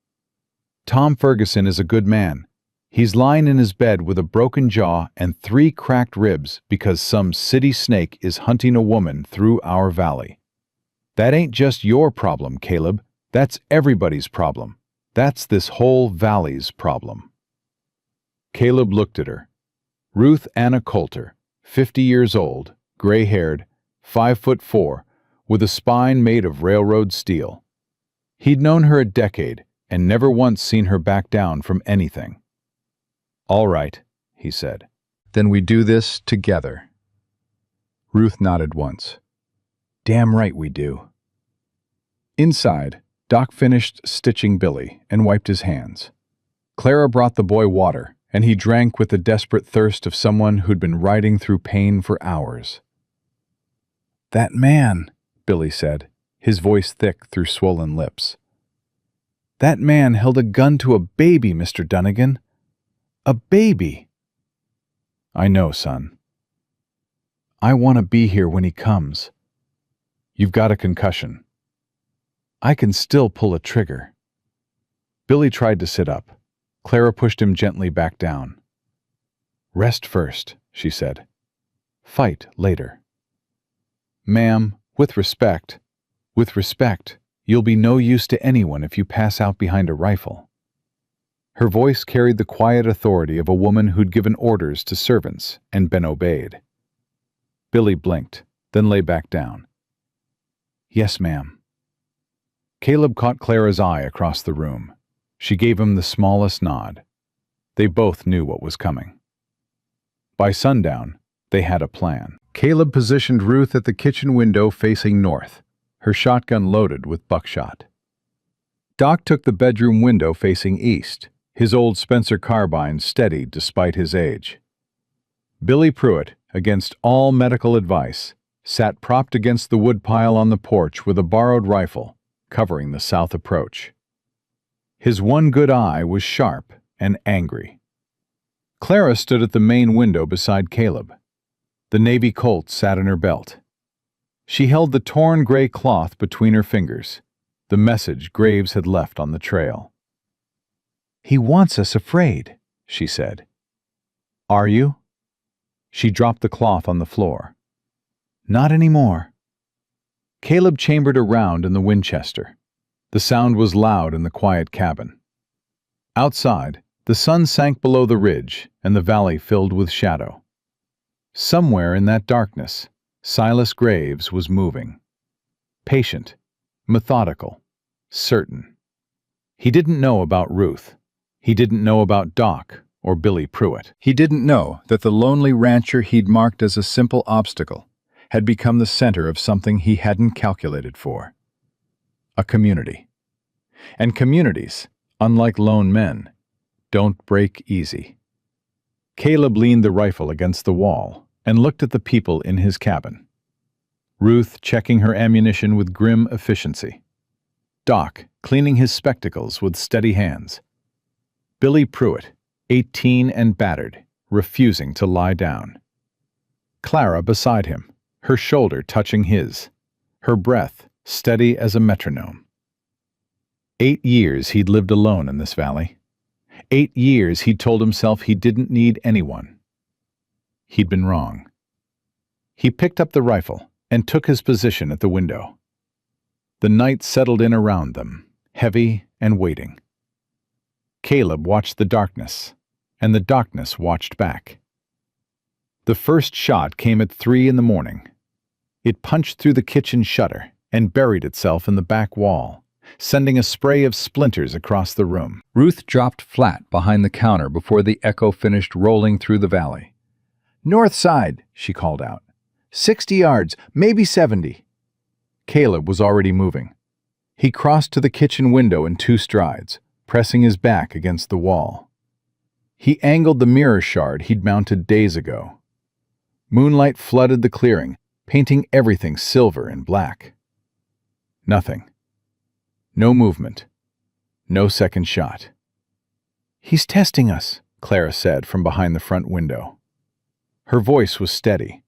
Speaker 1: Tom Ferguson is a good man. He's lying in his bed with a broken jaw and 3 cracked ribs because some city snake is hunting a woman through our valley. That ain't just your problem, Caleb. That's everybody's problem. That's this whole valley's problem. Caleb looked at her. Ruth Anna Coulter, 50 years old, gray-haired, 5'4", with a spine made of railroad steel. He'd known her a decade and never once seen her back down from anything. All right, he said. Then we do this together. Ruth nodded once. Damn right we do. Inside, Doc finished stitching Billy and wiped his hands. Clara brought the boy water, and he drank with the desperate thirst of someone who'd been riding through pain for hours. That man, Billy said, his voice thick through swollen lips. That man held a gun to a baby, Mr. Dunnigan. A baby. I know, son. I want to be here when he comes. You've got a concussion. I can still pull a trigger. Billy tried to sit up. Clara pushed him gently back down. Rest first, she said. Fight later. Ma'am, with respect, you'll be no use to anyone if you pass out behind a rifle. Her voice carried the quiet authority of a woman who'd given orders to servants and been obeyed. Billy blinked, then lay back down. Yes, ma'am. Caleb caught Clara's eye across the room. She gave him the smallest nod. They both knew what was coming. By sundown, they had a plan. Caleb positioned Ruth at the kitchen window facing north, her shotgun loaded with buckshot. Doc took the bedroom window facing east, his old Spencer carbine steady despite his age. Billy Pruitt, against all medical advice, sat propped against the woodpile on the porch with a borrowed rifle, covering the south approach. His one good eye was sharp and angry. Clara stood at the main window beside Caleb. The Navy Colt sat in her belt. She held the torn gray cloth between her fingers, the message Graves had left on the trail. He wants us afraid, she said. Are you? She dropped the cloth on the floor. Not anymore. Caleb chambered a round in the Winchester. The sound was loud in the quiet cabin. Outside, the sun sank below the ridge and the valley filled with shadow. Somewhere in that darkness, Silas Graves was moving. Patient, methodical, certain. He didn't know about Ruth. He didn't know about Doc or Billy Pruitt. He didn't know that the lonely rancher he'd marked as a simple obstacle had become the center of something he hadn't calculated for. A community. And communities, unlike lone men, don't break easy. Caleb leaned the rifle against the wall and looked at the people in his cabin. Ruth checking her ammunition with grim efficiency. Doc cleaning his spectacles with steady hands. Billy Pruitt, 18 and battered, refusing to lie down. Clara beside him, her shoulder touching his, her breath steady as a metronome. 8 years he'd lived alone in this valley. 8 years he'd told himself he didn't need anyone. He'd been wrong. He picked up the rifle and took his position at the window. The night settled in around them, heavy and waiting. Caleb watched the darkness, and the darkness watched back. The first shot came at 3 in the morning. It punched through the kitchen shutter and buried itself in the back wall, sending a spray of splinters across the room. Ruth dropped flat behind the counter before the echo finished rolling through the valley. "North side," she called out. 60 yards, maybe 70. Caleb was already moving. He crossed to the kitchen window in 2 strides, pressing his back against the wall. He angled the mirror shard he'd mounted days ago. Moonlight flooded the clearing, painting everything silver and black. Nothing. No movement. No second shot. "He's testing us," Clara said from behind the front window. Her voice was steady.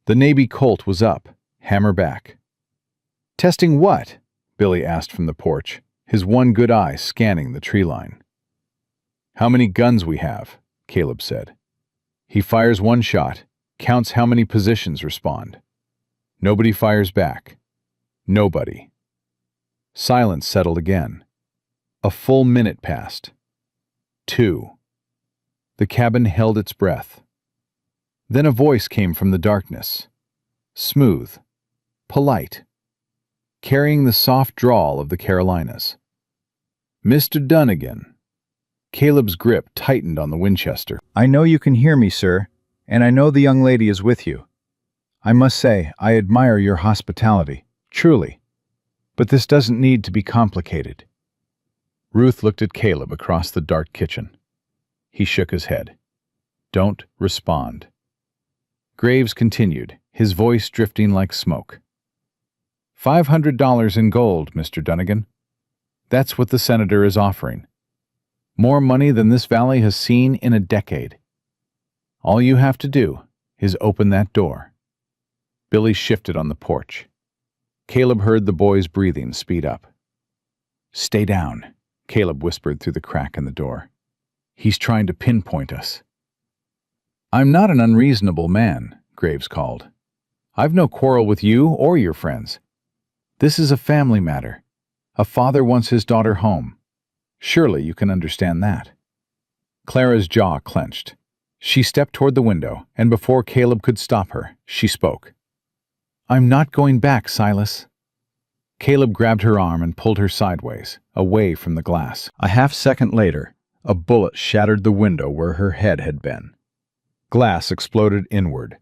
Speaker 1: The Navy Colt was up, hammer back. "Testing what?" Billy asked from the porch, his one good eye scanning the tree line. "How many guns we have," Caleb said. He fires 1 shot, counts how many positions respond. Nobody fires back. Nobody. Silence settled again. A full minute passed. 2. The cabin held its breath. Then a voice came from the darkness. Smooth. Polite. Carrying the soft drawl of the Carolinas. "Mr. Dunnigan." Caleb's grip tightened on the Winchester. "I know you can hear me, sir, and I know the young lady is with you. I must say, I admire your hospitality, truly. But this doesn't need to be complicated." Ruth looked at Caleb across the dark kitchen. He shook his head. "Don't respond." Graves continued, his voice drifting like smoke. $500 in gold, Mr. Dunnigan. That's what the senator is offering. More money than this valley has seen in a decade. All you have to do is open that door. Billy shifted on the porch. Caleb heard the boy's breathing speed up. "Stay down," Caleb whispered through the crack in the door. "He's trying to pinpoint us." "I'm not an unreasonable man," Graves called. "I've no quarrel with you or your friends. This is a family matter. A father wants his daughter home. Surely you can understand that." Clara's jaw clenched. She stepped toward the window, and before Caleb could stop her, she spoke. "I'm not going back, Silas." Caleb grabbed her arm and pulled her sideways, away from the glass. A half-second later, a bullet shattered the window where her head had been. Glass exploded inward.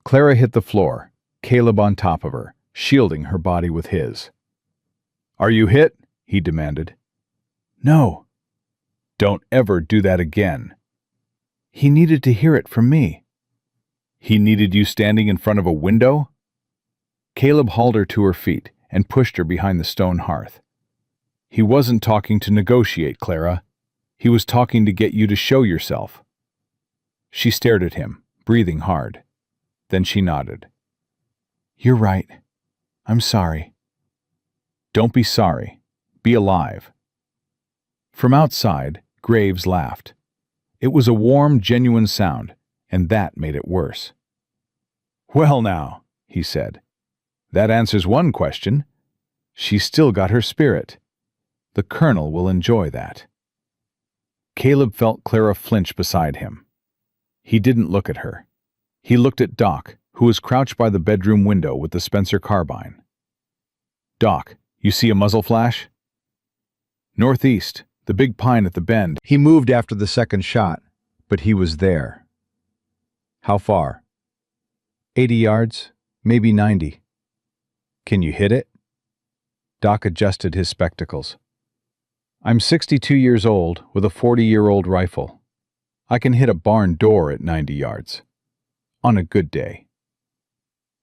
Speaker 1: Clara hit the floor, Caleb on top of her, shielding her body with his. "Are you hit?" he demanded. "No." "Don't ever do that again." "He needed to hear it from me." "He needed you standing in front of a window?" Caleb hauled her to her feet and pushed her behind the stone hearth. "He wasn't talking to negotiate, Clara. He was talking to get you to show yourself." She stared at him, breathing hard. Then she nodded. "You're right. I'm sorry." "Don't be sorry. Be alive." From outside, Graves laughed. It was a warm, genuine sound, and that made it worse. "Well now," he said, "that answers one question. She's still got her spirit. The colonel will enjoy that." Caleb felt Clara flinch beside him. He didn't look at her. He looked at Doc, who was crouched by the bedroom window with the Spencer carbine. "Doc, you see a muzzle flash?" "Northeast, the big pine at the bend." He moved after the second shot, but he was there. "How far?" 80 yards, maybe 90. "Can you hit it?" Doc adjusted his spectacles. "I'm 62 years old with a 40-year-old rifle. I can hit a barn door at 90 yards. On a good day."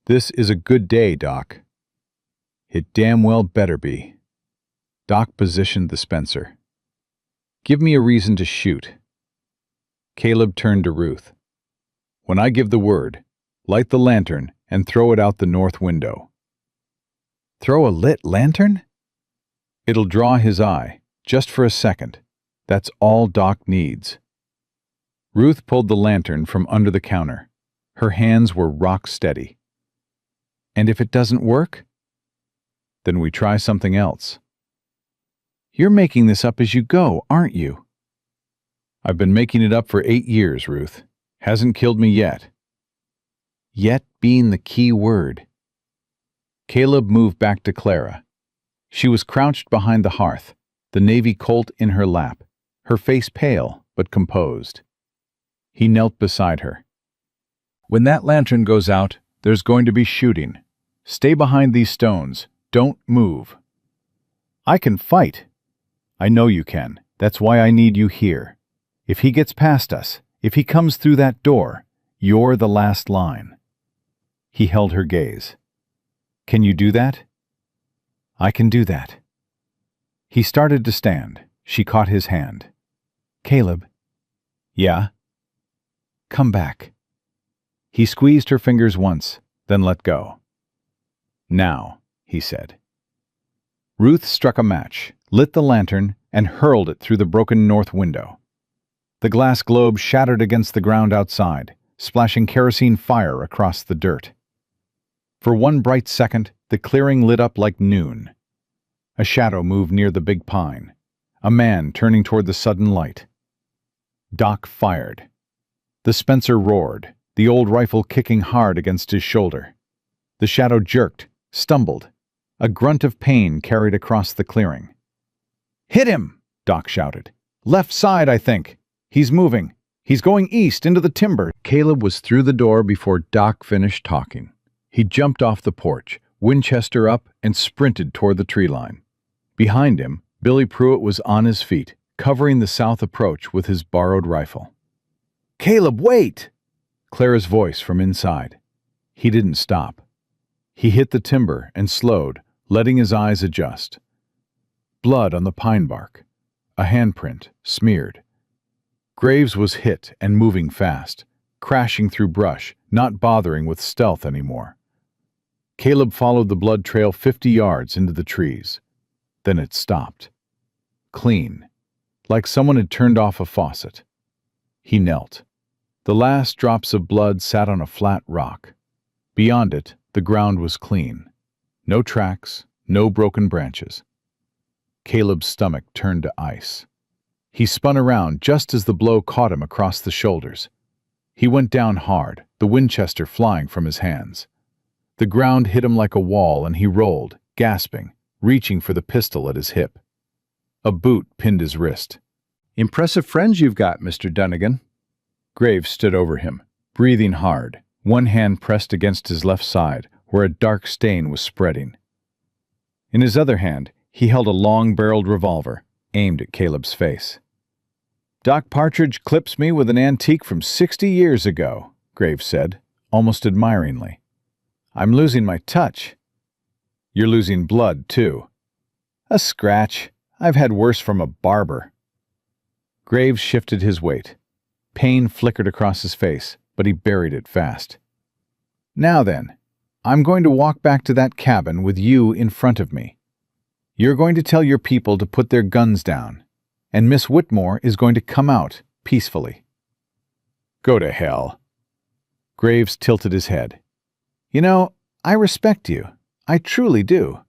Speaker 1: "This is a good day, Doc." "It damn well better be." Doc positioned the Spencer. "Give me a reason to shoot." Caleb turned to Ruth. "When I give the word, light the lantern and throw it out the north window." "Throw a lit lantern?" "It'll draw his eye, just for a second. That's all Doc needs." Ruth pulled the lantern from under the counter. Her hands were rock steady. "And if it doesn't work?" "Then we try something else." "You're making this up as you go, aren't you?" "I've been making it up for 8 years, Ruth. Hasn't killed me yet." "Yet" being the key word. Caleb moved back to Clara. She was crouched behind the hearth, the Navy Colt in her lap, her face pale but composed. He knelt beside her. "When that lantern goes out, there's going to be shooting. Stay behind these stones. Don't move." "I can fight." "I know you can. That's why I need you here. If he gets past us, if he comes through that door, you're the last line." He held her gaze. "Can you do that?" "I can do that." He started to stand. She caught his hand. "Caleb." "Yeah?" "Come back." He squeezed her fingers once, then let go. "Now," he said. Ruth struck a match, lit the lantern, and hurled it through the broken north window. The glass globe shattered against the ground outside, splashing kerosene fire across the dirt. For one bright second, the clearing lit up like noon. A shadow moved near the big pine, a man turning toward the sudden light. Doc fired. The Spencer roared, the old rifle kicking hard against his shoulder. The shadow jerked, stumbled. A grunt of pain carried across the clearing. "Hit him!" Doc shouted. "Left side, I think. He's moving. He's going east into the timber." Caleb was through the door before Doc finished talking. He jumped off the porch, Winchester up, and sprinted toward the tree line. Behind him, Billy Pruitt was on his feet, covering the south approach with his borrowed rifle. "Caleb, wait!" Clara's voice from inside. He didn't stop. He hit the timber and slowed, letting his eyes adjust. Blood on the pine bark. A handprint, smeared. Graves was hit and moving fast, crashing through brush, not bothering with stealth anymore. Caleb followed the blood trail 50 yards into the trees. Then it stopped. Clean, like someone had turned off a faucet. He knelt. The last drops of blood sat on a flat rock. Beyond it, the ground was clean. No tracks, no broken branches. Caleb's stomach turned to ice. He spun around just as the blow caught him across the shoulders. He went down hard, the Winchester flying from his hands. The ground hit him like a wall and he rolled, gasping, reaching for the pistol at his hip. A boot pinned his wrist. "Impressive friends you've got, Mr. Dunnigan." Graves stood over him, breathing hard, one hand pressed against his left side, where a dark stain was spreading. In his other hand, he held a long-barreled revolver, aimed at Caleb's face. "Doc Partridge clips me with an antique from 60 years ago," Graves said, almost admiringly. "I'm losing my touch." "You're losing blood, too." "A scratch. I've had worse from a barber." Graves shifted his weight. Pain flickered across his face, but he buried it fast. "Now then, I'm going to walk back to that cabin with you in front of me. You're going to tell your people to put their guns down, and Miss Whitmore is going to come out peacefully." "Go to hell." Graves tilted his head. "You know, I respect you. I truly do.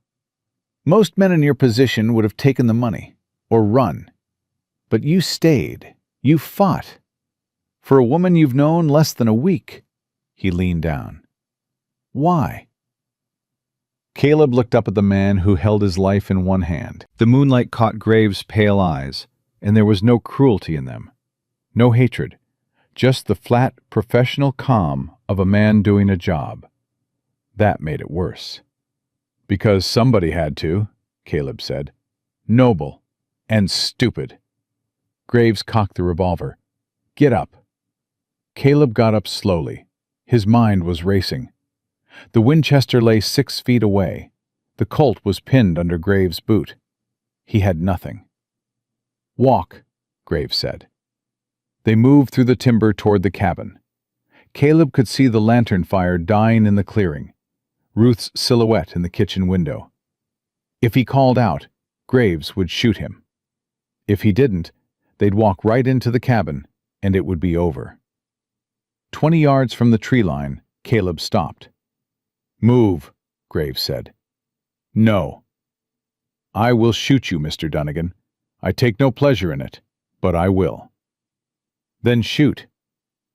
Speaker 1: Most men in your position would have taken the money, or run. But you stayed. You fought. For a woman you've known less than a week." He leaned down. "Why?" Caleb looked up at the man who held his life in one hand. The moonlight caught Graves' pale eyes, and there was no cruelty in them. No hatred. Just the flat, professional calm of a man doing a job. That made it worse. "Because somebody had to," Caleb said. "Noble. And stupid." Graves cocked the revolver. "Get up." Caleb got up slowly. His mind was racing. The Winchester lay 6 feet away. The Colt was pinned under Graves' boot. He had nothing. "Walk," Graves said. They moved through the timber toward the cabin. Caleb could see the lantern fire dying in the clearing, Ruth's silhouette in the kitchen window. If he called out, Graves would shoot him. If he didn't, they'd walk right into the cabin, and it would be over. 20 yards from the tree line, Caleb stopped. "Move," Graves said. "No." "I will shoot you, Mr. Dunnigan. I take no pleasure in it, but I will." "Then shoot.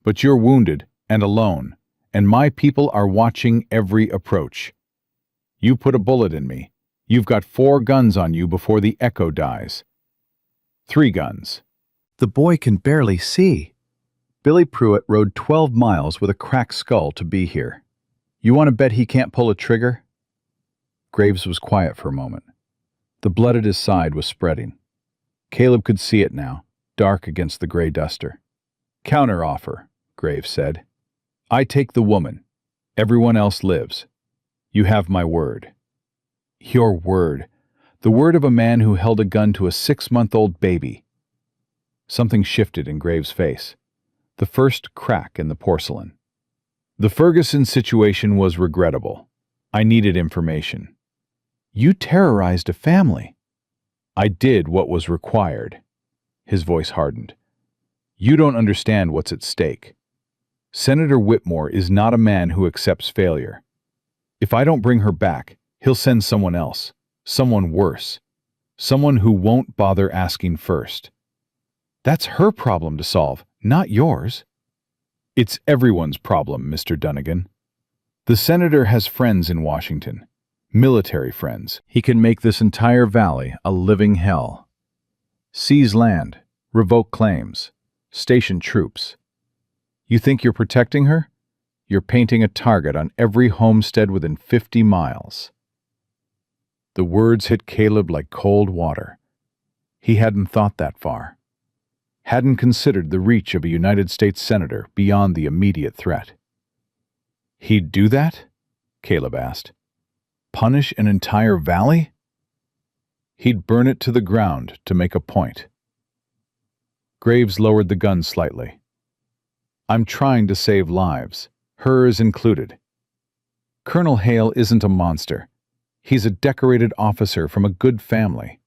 Speaker 1: But you're wounded and alone, and my people are watching every approach. You put a bullet in me. You've got 4 guns on you before the echo dies. 3 guns." "The boy can barely see." Billy Pruitt rode 12 miles with a cracked skull to be here. "You want to bet he can't pull a trigger?" Graves was quiet for a moment. The blood at his side was spreading. Caleb could see it now, dark against the gray duster. "Counteroffer," Graves said. "I take the woman. Everyone else lives. You have my word." "Your word. The word of a man who held a gun to a 6-month-old baby." Something shifted in Graves' face. The first crack in the porcelain. "The Ferguson situation was regrettable. I needed information." "You terrorized a family." "I did what was required." His voice hardened. "You don't understand what's at stake. Senator Whitmore is not a man who accepts failure. If I don't bring her back, he'll send someone else, someone worse, someone who won't bother asking first." "That's her problem to solve, not yours." "It's everyone's problem, Mr. Dunnigan. The senator has friends in Washington, military friends. He can make this entire valley a living hell. Seize land, revoke claims, station troops. You think you're protecting her? You're painting a target on every homestead within 50 miles. The words hit Caleb like cold water. He hadn't thought that far. Hadn't considered the reach of a United States senator beyond the immediate threat. "He'd do that?" Caleb asked. "Punish an entire valley?" "He'd burn it to the ground to make a point." Graves lowered the gun slightly. "I'm trying to save lives, hers included. Colonel Hale isn't a monster. He's a decorated officer from a good family.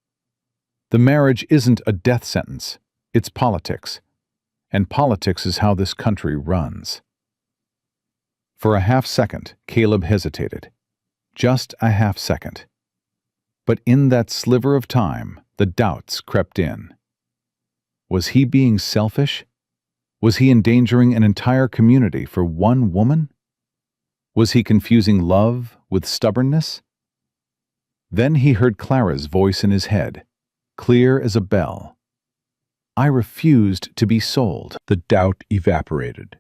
Speaker 1: The marriage isn't a death sentence. It's politics. And politics is how this country runs." For a half-second, Caleb hesitated. Just a half-second. But in that sliver of time, the doubts crept in. Was he being selfish? Was he endangering an entire community for one woman? Was he confusing love with stubbornness? Then he heard Clara's voice in his head, clear as a bell. "I refused to be sold." The doubt evaporated.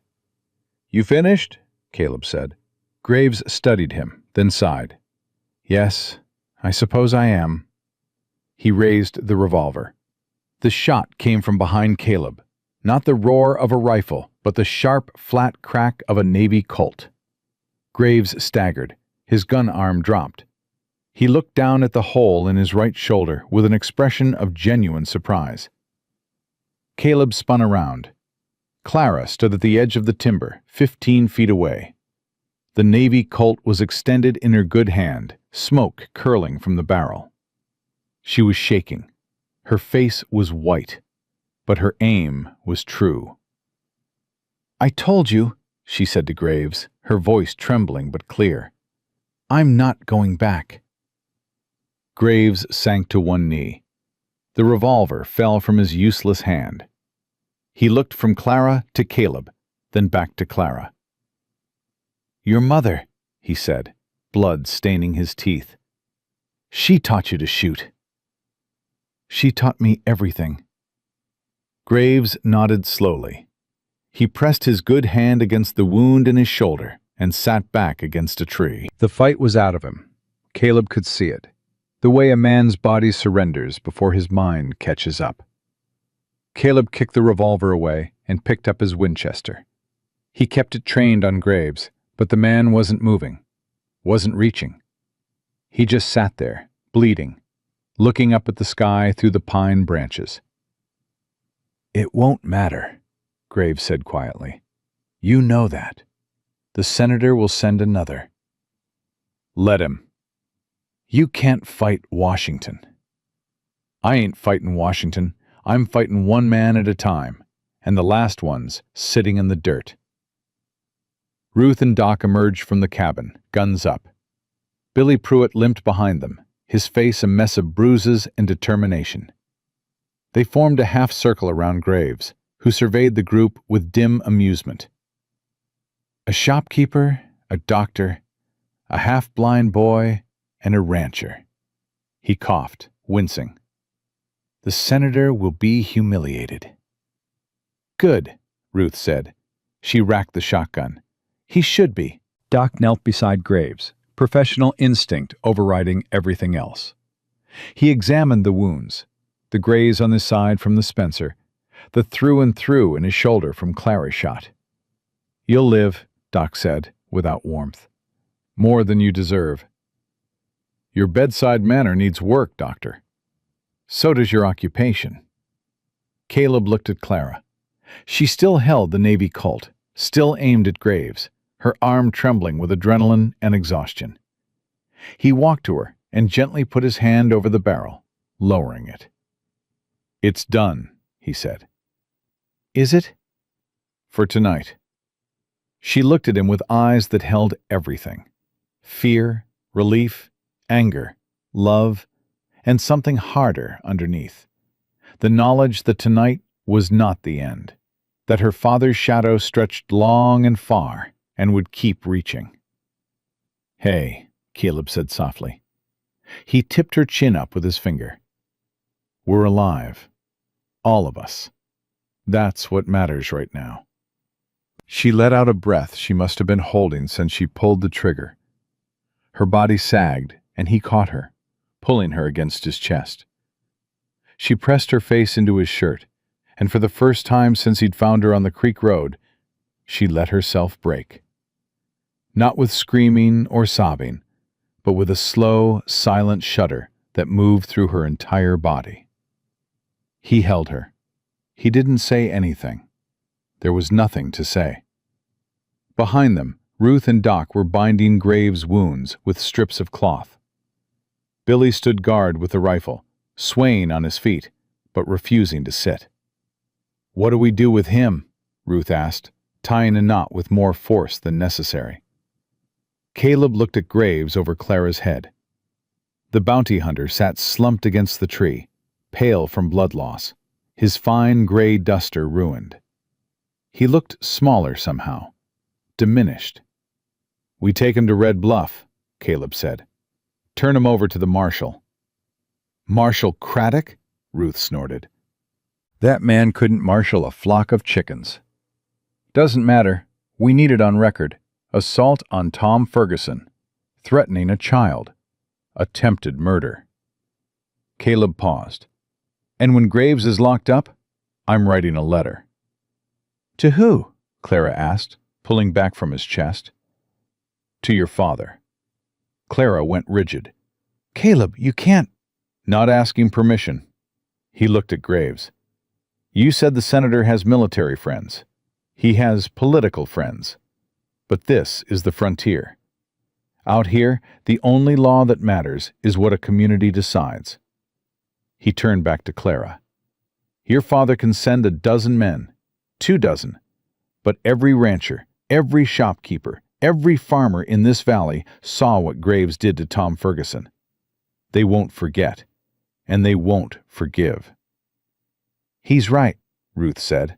Speaker 1: "You finished?" Caleb said. Graves studied him, then sighed. "Yes, I suppose I am." He raised the revolver. The shot came from behind Caleb, not the roar of a rifle, but the sharp, flat crack of a Navy Colt. Graves staggered. His gun arm dropped. He looked down at the hole in his right shoulder with an expression of genuine surprise. Caleb spun around. Clara stood at the edge of the timber, 15 feet away. The Navy Colt was extended in her good hand, smoke curling from the barrel. She was shaking. Her face was white, but her aim was true. "I told you," she said to Graves, her voice trembling but clear. "I'm not going back." Graves sank to one knee. The revolver fell from his useless hand. He looked from Clara to Caleb, then back to Clara. "Your mother," he said, blood staining his teeth. "She taught you to shoot." "She taught me everything." Graves nodded slowly. He pressed his good hand against the wound in his shoulder and sat back against a tree. The fight was out of him. Caleb could see it. The way a man's body surrenders before his mind catches up. Caleb kicked the revolver away and picked up his Winchester. He kept it trained on Graves, but the man wasn't moving, wasn't reaching. He just sat there, bleeding, looking up at the sky through the pine branches. "It won't matter," Graves said quietly. "You know that. The senator will send another." "Let him." "You can't fight Washington." "I ain't fighting Washington. I'm fighting one man at a time, and the last one's sitting in the dirt." Ruth and Doc emerged from the cabin, guns up. Billy Pruitt limped behind them, his face a mess of bruises and determination. They formed a half-circle around Graves, who surveyed the group with dim amusement. A shopkeeper, a doctor, a half-blind boy, and a rancher. He coughed, wincing. "The senator will be humiliated." "Good," Ruth said. She racked the shotgun. "He should be." Doc knelt beside Graves, professional instinct overriding everything else. He examined the wounds, the graze on his side from the Spencer, the through and through in his shoulder from Clara's shot. "You'll live," Doc said, without warmth. "More than you deserve." "Your bedside manner needs work, Doctor." "So does your occupation." Caleb looked at Clara. She still held the Navy Colt, still aimed at Graves, her arm trembling with adrenaline and exhaustion. He walked to her and gently put his hand over the barrel, lowering it. "It's done," he said. "Is it?" "For tonight." She looked at him with eyes that held everything: fear, relief, anger, love, and something harder underneath. The knowledge that tonight was not the end, that her father's shadow stretched long and far and would keep reaching. "Hey," Caleb said softly. He tipped her chin up with his finger. "We're alive. All of us. That's what matters right now." She let out a breath she must have been holding since she pulled the trigger. Her body sagged, and he caught her, pulling her against his chest. She pressed her face into his shirt, and for the first time since he'd found her on the creek road, she let herself break. Not with screaming or sobbing, but with a slow, silent shudder that moved through her entire body. He held her. He didn't say anything. There was nothing to say. Behind them, Ruth and Doc were binding Graves' wounds with strips of cloth. Billy stood guard with the rifle, swaying on his feet, but refusing to sit. "What do we do with him?" Ruth asked, tying a knot with more force than necessary. Caleb looked at Graves over Clara's head. The bounty hunter sat slumped against the tree, pale from blood loss, his fine gray duster ruined. He looked smaller somehow, diminished. "We take him to Red Bluff," Caleb said. "Turn him over to the marshal." "Marshal Craddock?" Ruth snorted. "That man couldn't marshal a flock of chickens." "Doesn't matter. We need it on record. Assault on Tom Ferguson. Threatening a child. Attempted murder." Caleb paused. "And when Graves is locked up, I'm writing a letter." "To who?" Clara asked, pulling back from his chest. "To your father." Clara went rigid. "Caleb, you can't—" "Not asking permission." He looked at Graves. "You said the senator has military friends. He has political friends. But this is the frontier. Out here, the only law that matters is what a community decides." He turned back to Clara. "Your father can send 12 men, 24, but every rancher, every shopkeeper, every farmer in this valley saw what Graves did to Tom Ferguson. They won't forget, and they won't forgive." "He's right," Ruth said.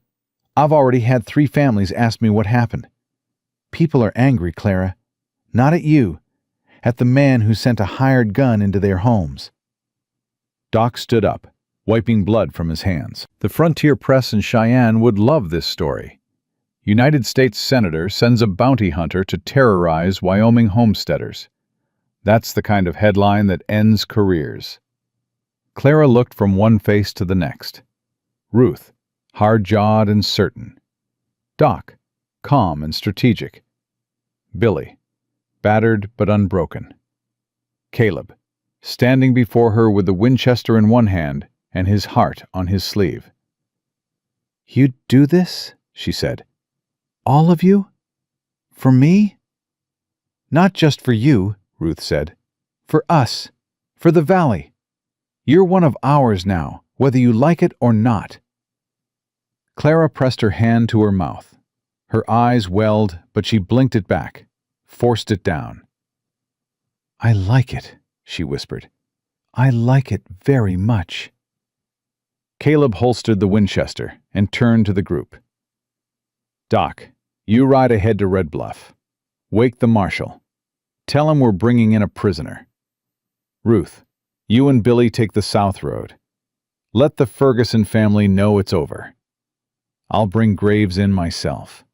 Speaker 1: "I've already had 3 families ask me what happened. People are angry, Clara. Not at you. At the man who sent a hired gun into their homes." Doc stood up, wiping blood from his hands. "The frontier press in Cheyenne would love this story. United States Senator sends a bounty hunter to terrorize Wyoming homesteaders. That's the kind of headline that ends careers." Clara looked from one face to the next. Ruth, hard-jawed and certain. Doc, calm and strategic. Billy, battered but unbroken. Caleb, standing before her with the Winchester in one hand and his heart on his sleeve. "You'd do this?" she said. "All of you? For me?" "Not just for you," Ruth said. "For us. For the valley. You're one of ours now, whether you like it or not." Clara pressed her hand to her mouth. Her eyes welled, but she blinked it back, forced it down. "I like it," she whispered. "I like it very much." Caleb holstered the Winchester and turned to the group. "Doc, you ride ahead to Red Bluff. Wake the marshal. Tell him we're bringing in a prisoner. Ruth, you and Billy take the South Road. Let the Ferguson family know it's over. I'll bring Graves in myself."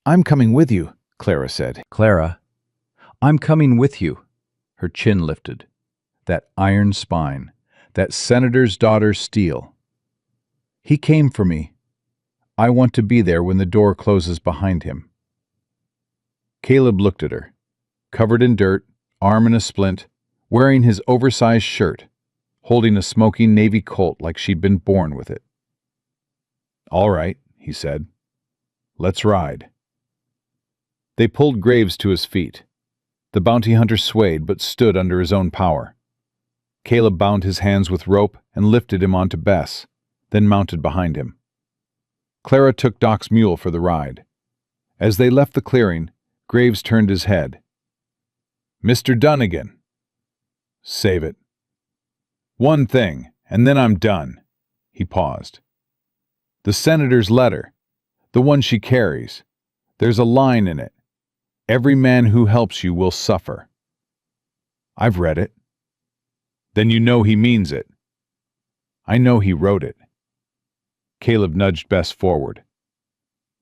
Speaker 1: "I'm coming with you," Clara said. "Clara, I'm coming with you. Her chin lifted. That iron spine. That senator's daughter's steel. He came for me. I want to be there when the door closes behind him. Caleb looked at her, covered in dirt, arm in a splint, wearing his oversized shirt, holding a smoking Navy Colt like she'd been born with it. "All right," he said. "Let's ride." They pulled Graves to his feet. The bounty hunter swayed but stood under his own power. Caleb bound his hands with rope and lifted him onto Bess, then mounted behind him. Clara took Doc's mule for the ride. As they left the clearing, Graves turned his head. "Mr. Dunnigan." "Save it." "One thing, and then I'm done." He paused. "The senator's letter, the one she carries, there's a line in it. Every man who helps you will suffer." "I've read it." "Then you know he means it." "I know he wrote it." Caleb nudged Bess forward.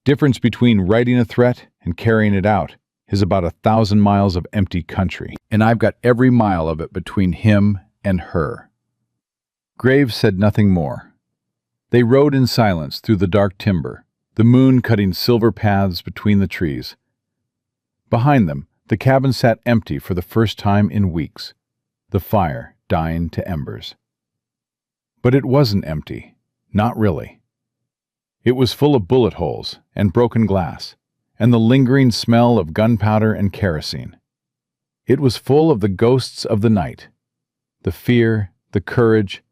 Speaker 1: "Difference between writing a threat and carrying it out is about 1,000 miles of empty country, and I've got every mile of it between him and her." Graves said nothing more. They rode in silence through the dark timber, the moon cutting silver paths between the trees. Behind them, the cabin sat empty for the first time in weeks, the fire dying to embers. But it wasn't empty, not really. It was full of bullet holes and broken glass, and the lingering smell of gunpowder and kerosene. It was full of the ghosts of the night, the fear, the courage,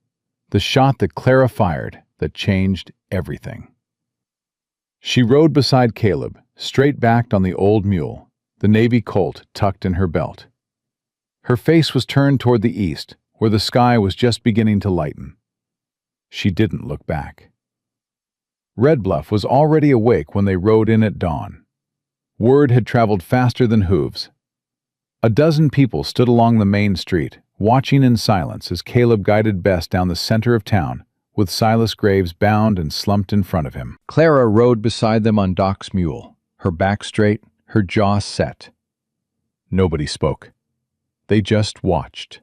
Speaker 1: the shot that Clara fired that changed everything. She rode beside Caleb, straight-backed on the old mule, the Navy Colt tucked in her belt. Her face was turned toward the east, where the sky was just beginning to lighten. She didn't look back. Red Bluff was already awake when they rode in at dawn. Word had traveled faster than hooves. A dozen people stood along the main street, watching in silence as Caleb guided Bess down the center of town, with Silas Graves bound and slumped in front of him. Clara rode beside them on Doc's mule, her back straight, her jaw set. Nobody spoke. They just watched.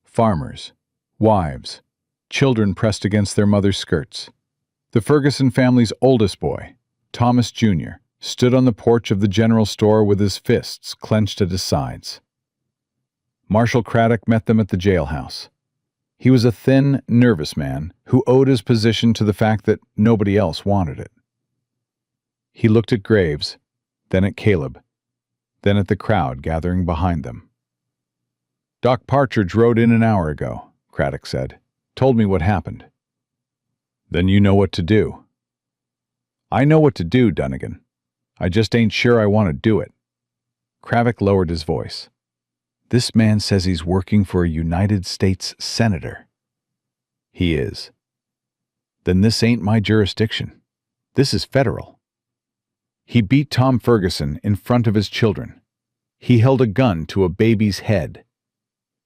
Speaker 1: Farmers, wives, children pressed against their mothers' skirts. The Ferguson family's oldest boy, Thomas Jr., stood on the porch of the general store with his fists clenched at his sides. Marshal Craddock met them at the jailhouse. He was a thin, nervous man who owed his position to the fact that nobody else wanted it. He looked at Graves, then at Caleb, then at the crowd gathering behind them. "Doc Partridge rode in an hour ago," Craddock said. "Told me what happened." "Then you know what to do." "I know what to do, Dunnigan. I just ain't sure I want to do it." Craddock lowered his voice. "This man says he's working for a United States senator." "He is." "Then this ain't my jurisdiction. This is federal." "He beat Tom Ferguson in front of his children. He held a gun to a baby's head.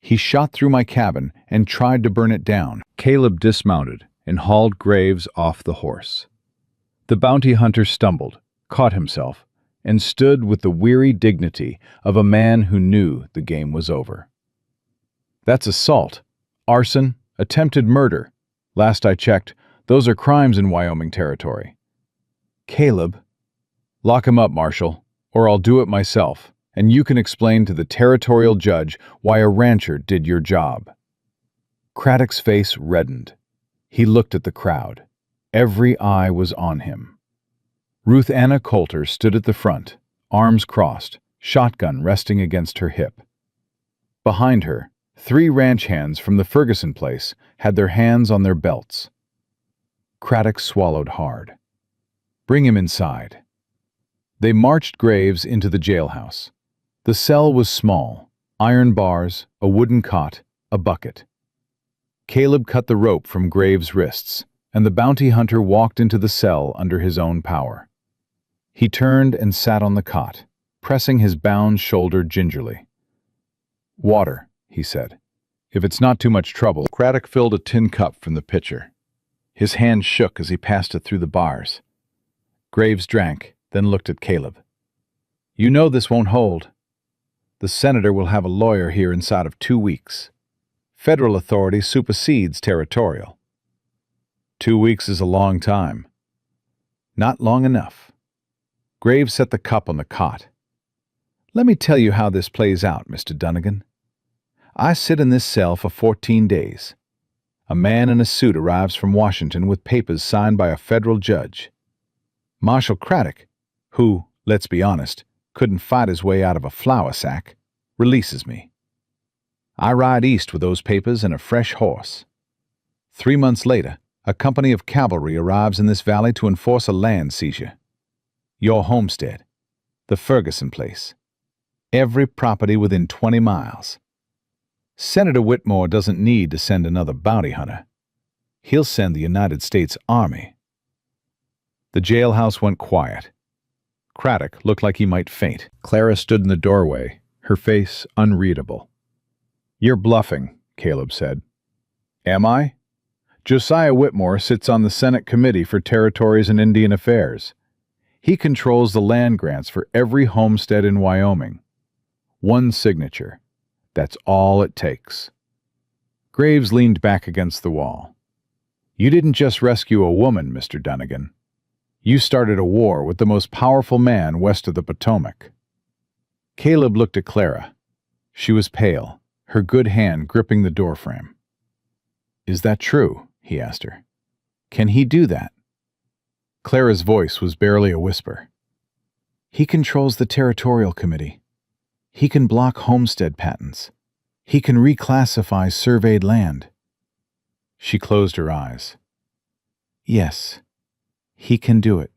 Speaker 1: He shot through my cabin and tried to burn it down." Caleb dismounted and hauled Graves off the horse. The bounty hunter stumbled, caught himself, and stood with the weary dignity of a man who knew the game was over. "That's assault, arson, attempted murder. Last I checked, those are crimes in Wyoming territory." "Caleb." "Lock him up, Marshal, or I'll do it myself, and you can explain to the territorial judge why a rancher did your job." Craddock's face reddened. He looked at the crowd. Every eye was on him. Ruth Anna Coulter stood at the front, arms crossed, shotgun resting against her hip. Behind her, 3 ranch hands from the Ferguson place had their hands on their belts. Craddock swallowed hard. "Bring him inside." They marched Graves into the jailhouse. The cell was small, iron bars, a wooden cot, a bucket. Caleb cut the rope from Graves' wrists, and the bounty hunter walked into the cell under his own power. He turned and sat on the cot, pressing his bound shoulder gingerly. "Water," he said. "If it's not too much trouble." Craddock filled a tin cup from the pitcher. His hand shook as he passed it through the bars. Graves drank, then looked at Caleb. "You know this won't hold." The senator will have a lawyer here inside of 2 weeks. Federal authority supersedes territorial. 2 weeks is a long time. Not long enough. Graves set the cup on the cot. Let me tell you how this plays out, Mr. Dunnigan. I sit in this cell for 14 days. A man in a suit arrives from Washington with papers signed by a federal judge. Marshal Craddock, who, let's be honest, couldn't fight his way out of a flour sack, releases me. I ride east with those papers and a fresh horse. 3 months later, a company of cavalry arrives in this valley to enforce a land seizure. Your homestead, the Ferguson place. Every property within 20 miles. Senator Whitmore doesn't need to send another bounty hunter. He'll send the United States Army. The jailhouse went quiet. Craddock looked like he might faint. Clara stood in the doorway, her face unreadable. "You're bluffing," Caleb said. "Am I? Josiah Whitmore sits on the Senate Committee for Territories and Indian Affairs. He controls the land grants for every homestead in Wyoming. 1 signature. That's all it takes." Graves leaned back against the wall. "You didn't just rescue a woman, Mr. Dunnigan. You started a war with the most powerful man west of the Potomac." Caleb looked at Clara. She was pale, her good hand gripping the doorframe. "Is that true?" he asked her. "Can he do that?" Clara's voice was barely a whisper. "He controls the Territorial Committee. He can block homestead patents. He can reclassify surveyed land." She closed her eyes. "Yes, he can do it."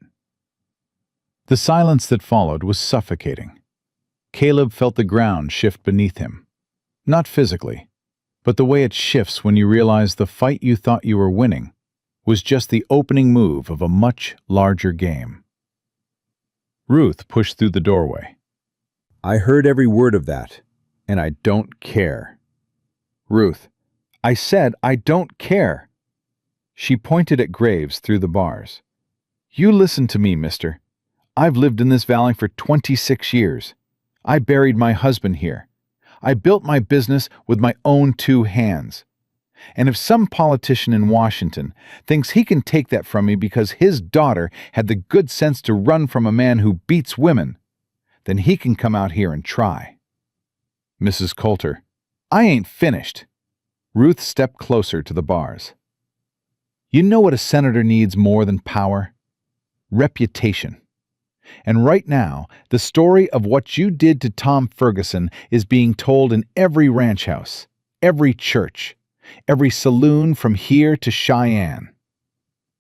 Speaker 1: The silence that followed was suffocating. Caleb felt the ground shift beneath him. Not physically, but the way it shifts when you realize the fight you thought you were winning was just the opening move of a much larger game. Ruth pushed through the doorway. "I heard every word of that, and I don't care." "Ruth, I said I don't care." She pointed at Graves through the bars. "You listen to me, mister. I've lived in this valley for 26 years. I buried my husband here. I built my business with my own 2 hands. And if some politician in Washington thinks he can take that from me because his daughter had the good sense to run from a man who beats women, then he can come out here and try." "Mrs. Coulter, I ain't finished." Ruth stepped closer to the bars. "You know what a senator needs more than power? Reputation. And right now, the story of what you did to Tom Ferguson is being told in every ranch house, every church, every saloon from here to Cheyenne.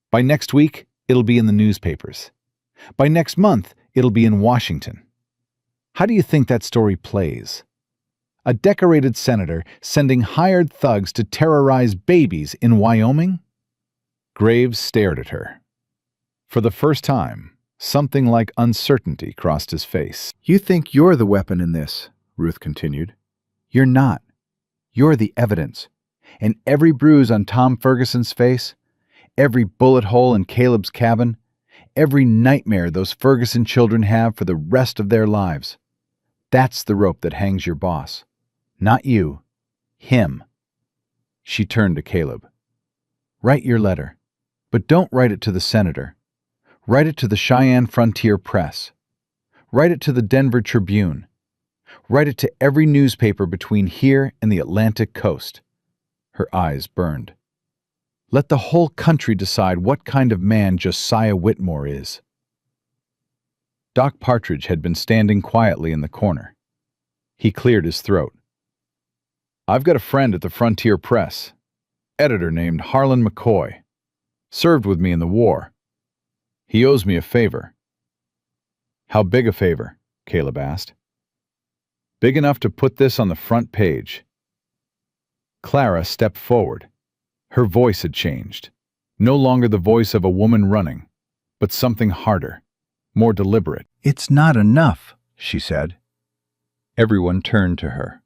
Speaker 1: By next week, it'll be in the newspapers. By next month, it'll be in Washington. How do you think that story plays? A decorated senator sending hired thugs to terrorize babies in Wyoming?" Graves stared at her. For the first time, something like uncertainty crossed his face. "You think you're the weapon in this," Ruth continued. "You're not. You're the evidence. And every bruise on Tom Ferguson's face, every bullet hole in Caleb's cabin, every nightmare those Ferguson children have for the rest of their lives, that's the rope that hangs your boss. Not you. Him." She turned to Caleb. "Write your letter, but don't write it to the senator. Write it to the Cheyenne Frontier Press. Write it to the Denver Tribune. Write it to every newspaper between here and the Atlantic coast." Her eyes burned. "Let the whole country decide what kind of man Josiah Whitmore is." Doc Partridge had been standing quietly in the corner. He cleared his throat. "I've got a friend at the Frontier Press, editor named Harlan McCoy. Served with me in the war. He owes me a favor." "How big a favor?" Caleb asked. "Big enough to put this on the front page." Clara stepped forward. Her voice had changed. No longer the voice of a woman running, but something harder, more deliberate. "It's not enough," she said. Everyone turned to her.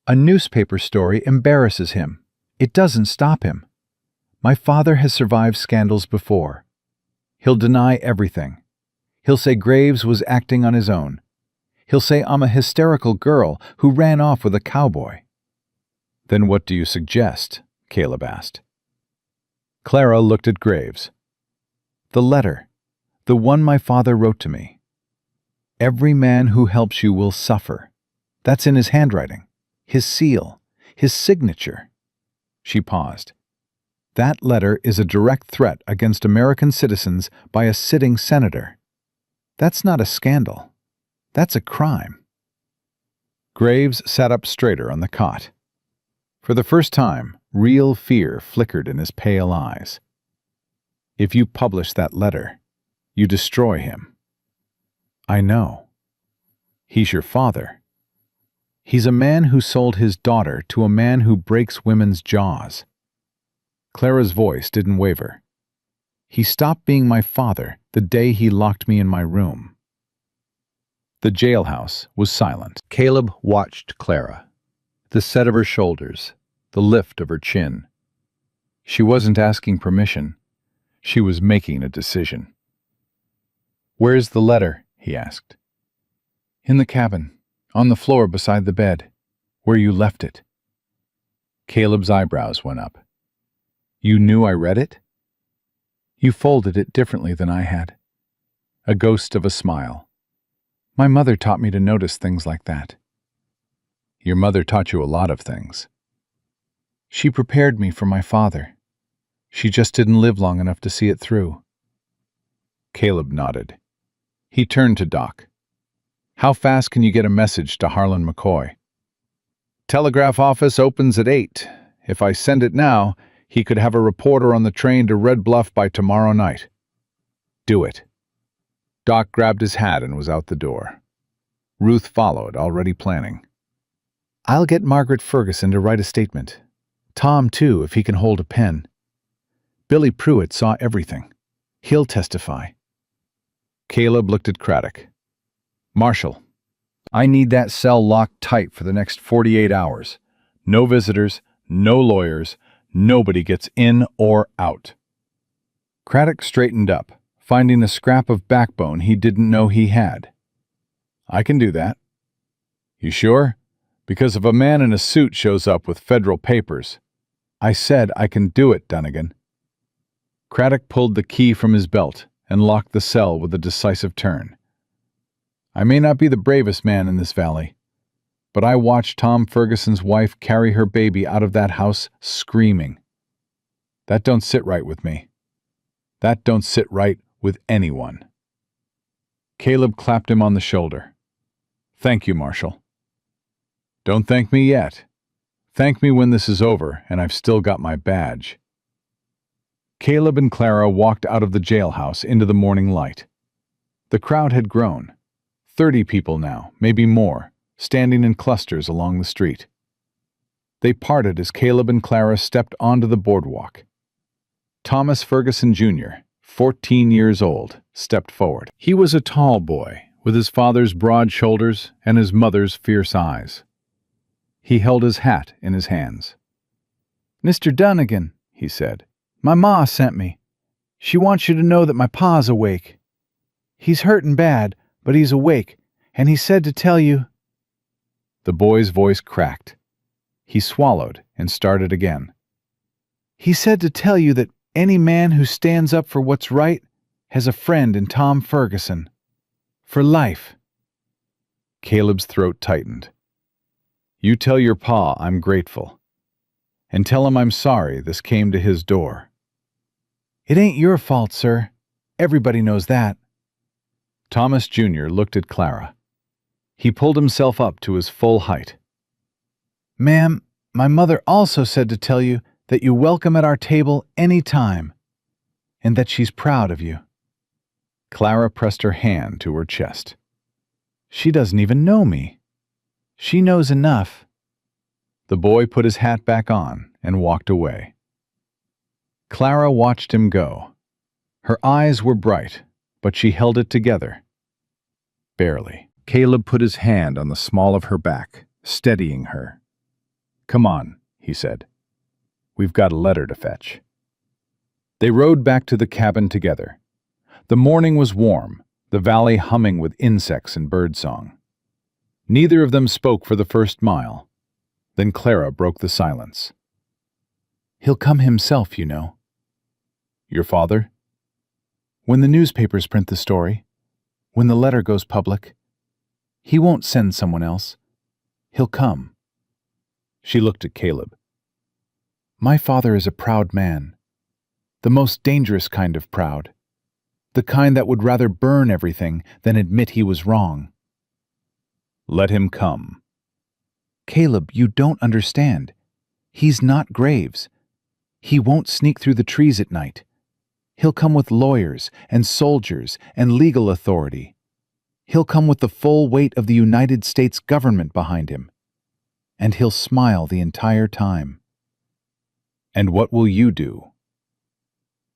Speaker 1: "A newspaper story embarrasses him. It doesn't stop him. My father has survived scandals before. He'll deny everything. He'll say Graves was acting on his own. He'll say I'm a hysterical girl who ran off with a cowboy." "Then what do you suggest?" Caleb asked. Clara looked at Graves. "The letter, the one my father wrote to me. Every man who helps you will suffer. That's in his handwriting, his seal, his signature." She paused. "That letter is a direct threat against American citizens by a sitting senator. That's not a scandal. That's a crime." Graves sat up straighter on the cot. For the first time, real fear flickered in his pale eyes. "If you publish that letter, you destroy him." "I know. He's your father. He's a man who sold his daughter to a man who breaks women's jaws." Clara's voice didn't waver. "He stopped being my father the day he locked me in my room." The jailhouse was silent. Caleb watched Clara. The set of her shoulders, the lift of her chin. She wasn't asking permission. She was making a decision. "Where's the letter?" he asked. "In the cabin, on the floor beside the bed, where you left it." Caleb's eyebrows went up. "You knew I read it?" "You folded it differently than I had." A ghost of a smile. "My mother taught me to notice things like that." "Your mother taught you a lot of things." "She prepared me for my father. She just didn't live long enough to see it through." Caleb nodded. He turned to Doc. "How fast can you get a message to Harlan McCoy?" "Telegraph office opens at 8. If I send it now, he could have a reporter on the train to Red Bluff by tomorrow night." "Do it." Doc grabbed his hat and was out the door. Ruth followed, already planning. "I'll get Margaret Ferguson to write a statement. Tom, too, if he can hold a pen. Billy Pruitt saw everything. He'll testify." Caleb looked at Craddock. "Marshal, I need that cell locked tight for the next 48 hours. No visitors, no lawyers, nobody gets in or out." Craddock straightened up, finding a scrap of backbone he didn't know he had. "I can do that." "You sure? Because if a man in a suit shows up with federal papers—" "I said I can do it, Dunnigan." Craddock pulled the key from his belt and locked the cell with a decisive turn. "I may not be the bravest man in this valley, but I watched Tom Ferguson's wife carry her baby out of that house screaming. That don't sit right with me. That don't sit right with anyone." Caleb clapped him on the shoulder. "Thank you, Marshal." "Don't thank me yet. Thank me when this is over and I've still got my badge." Caleb and Clara walked out of the jailhouse into the morning light. The crowd had grown. 30 people now, maybe more, standing in clusters along the street. They parted as Caleb and Clara stepped onto the boardwalk. Thomas Ferguson, Jr., 14 years old, stepped forward. He was a tall boy, with his father's broad shoulders and his mother's fierce eyes. He held his hat in his hands. "Mr. Dunnigan," he said, "my ma sent me. She wants you to know that my pa's awake. He's hurtin' bad, but he's awake, and he said to tell you—" The boy's voice cracked. He swallowed and started again. "He said to tell you that any man who stands up for what's right has a friend in Tom Ferguson. For life." Caleb's throat tightened. "You tell your pa I'm grateful. And tell him I'm sorry this came to his door." "It ain't your fault, sir. Everybody knows that." Thomas Jr. looked at Clara. He pulled himself up to his full height. "Ma'am, my mother also said to tell you that you're welcome at our table any time, and that she's proud of you." Clara pressed her hand to her chest. "She doesn't even know me." "She knows enough." The boy put his hat back on and walked away. Clara watched him go. Her eyes were bright, but she held it together. Barely. Caleb put his hand on the small of her back, steadying her. "Come on," he said. "We've got a letter to fetch." They rode back to the cabin together. The morning was warm, the valley humming with insects and birdsong. Neither of them spoke for the first mile. Then Clara broke the silence.
Speaker 2: "He'll come himself, you know."
Speaker 1: "Your father?"
Speaker 2: "When the newspapers print the story, when the letter goes public, he won't send someone else. He'll come."
Speaker 1: She looked at Caleb.
Speaker 2: "My father is a proud man. The most dangerous kind of proud. The kind that would rather burn everything than admit he was wrong."
Speaker 1: "Let him come."
Speaker 2: "Caleb, you don't understand. He's not Graves. He won't sneak through the trees at night. He'll come with lawyers and soldiers and legal authority. He'll come with the full weight of the United States government behind him. And he'll smile the entire time."
Speaker 1: "And what will you do?"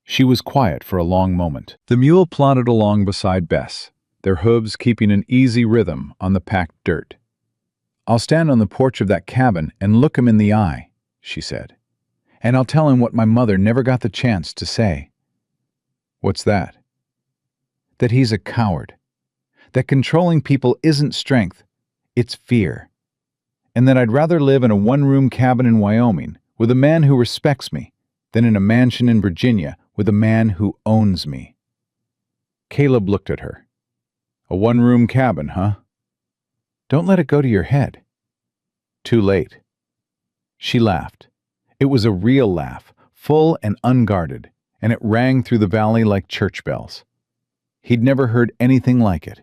Speaker 1: She was quiet for a long moment.
Speaker 3: The mule plodded along beside Bess, their hooves keeping an easy rhythm on the packed dirt. "I'll stand on the porch of that cabin and look him in the eye," she said. "And I'll tell him what my mother never got the chance to say."
Speaker 1: "What's that?"
Speaker 3: "That he's a coward. That controlling people isn't strength, it's fear. And that I'd rather live in a one-room cabin in Wyoming with a man who respects me than in a mansion in Virginia with a man who owns me."
Speaker 1: Caleb looked at her. "A one-room cabin, huh?"
Speaker 2: "Don't let it go to your head."
Speaker 1: "Too late." She laughed. It was a real laugh, full and unguarded, and it rang through the valley like church bells. He'd never heard anything like it.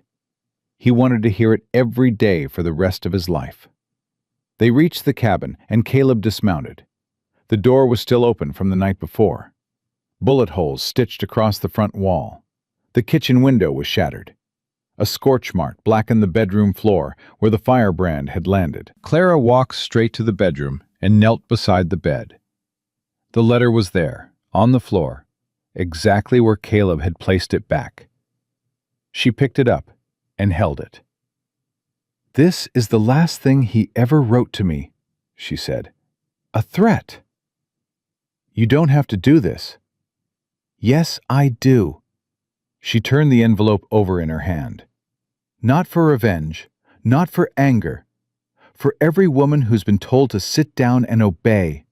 Speaker 1: He wanted to hear it every day for the rest of his life. They reached the cabin, and Caleb dismounted. The door was still open from the night before. Bullet holes stitched across the front wall. The kitchen window was shattered. A scorch mark blackened the bedroom floor where the firebrand had landed.
Speaker 3: Clara walked straight to the bedroom and knelt beside the bed. The letter was there, on the floor, exactly where Caleb had placed it back. She picked it up and held it.
Speaker 2: "This is the last thing he ever wrote to me," she said. "A threat." "You don't have to do this." "Yes, I do." She turned the envelope over in her hand. "Not for revenge, not for anger. For every woman who's been told to sit down and obey.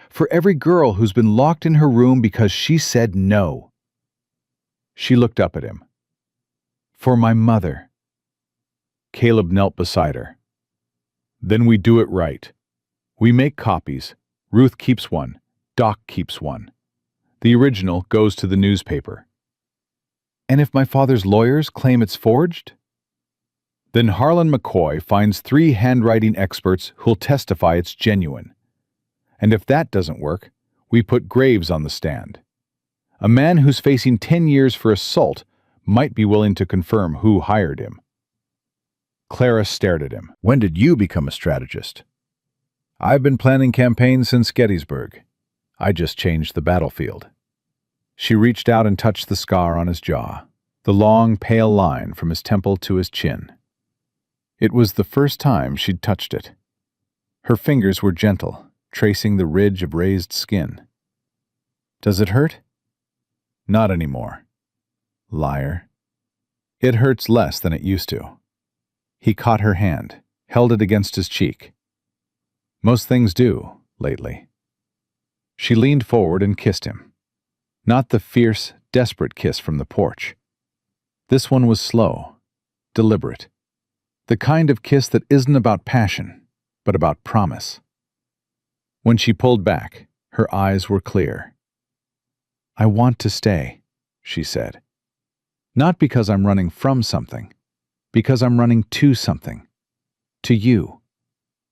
Speaker 2: For every girl who's been locked in her room because she said no." She looked up at him. "For my mother."
Speaker 1: Caleb knelt beside her. "Then we do it right. We make copies. Ruth keeps one. Doc keeps one. The original goes to the newspaper."
Speaker 2: "And if my father's lawyers claim it's forged?"
Speaker 1: "Then Harlan McCoy finds 3 handwriting experts who'll testify it's genuine. And if that doesn't work, we put Graves on the stand. A man who's facing 10 years for assault might be willing to confirm who hired him." Clara stared at him. "When did you become a strategist?" "I've been planning campaigns since Gettysburg. I just changed the battlefield." She reached out and touched the scar on his jaw, the long, pale line from his temple to his chin. It was the first time she'd touched it. Her fingers were gentle, tracing the ridge of raised skin. "Does it hurt?" "Not anymore." "Liar." "It hurts less than it used to." He caught her hand, held it against his cheek. "Most things do, lately." She leaned forward and kissed him. Not the fierce, desperate kiss from the porch. This one was slow, deliberate. The kind of kiss that isn't about passion, but about promise. When she pulled back, her eyes were clear. "I want to stay," she said. "Not because I'm running from something, because I'm running to something. To you.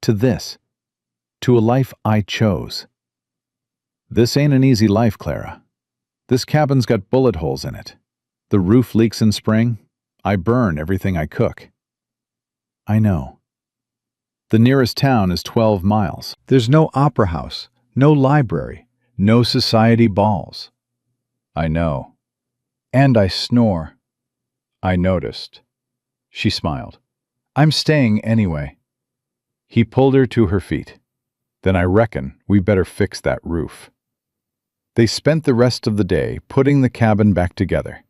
Speaker 1: To this. To a life I chose." "This ain't an easy life, Clara. This cabin's got bullet holes in it. The roof leaks in spring. I burn everything I cook." "I know." "The nearest town is 12 miles. There's no opera house, no library, no society balls." "I know. And I snore." "I noticed." She smiled. "I'm staying anyway." He pulled her to her feet. "Then I reckon we better fix that roof." They spent the rest of the day putting the cabin back together.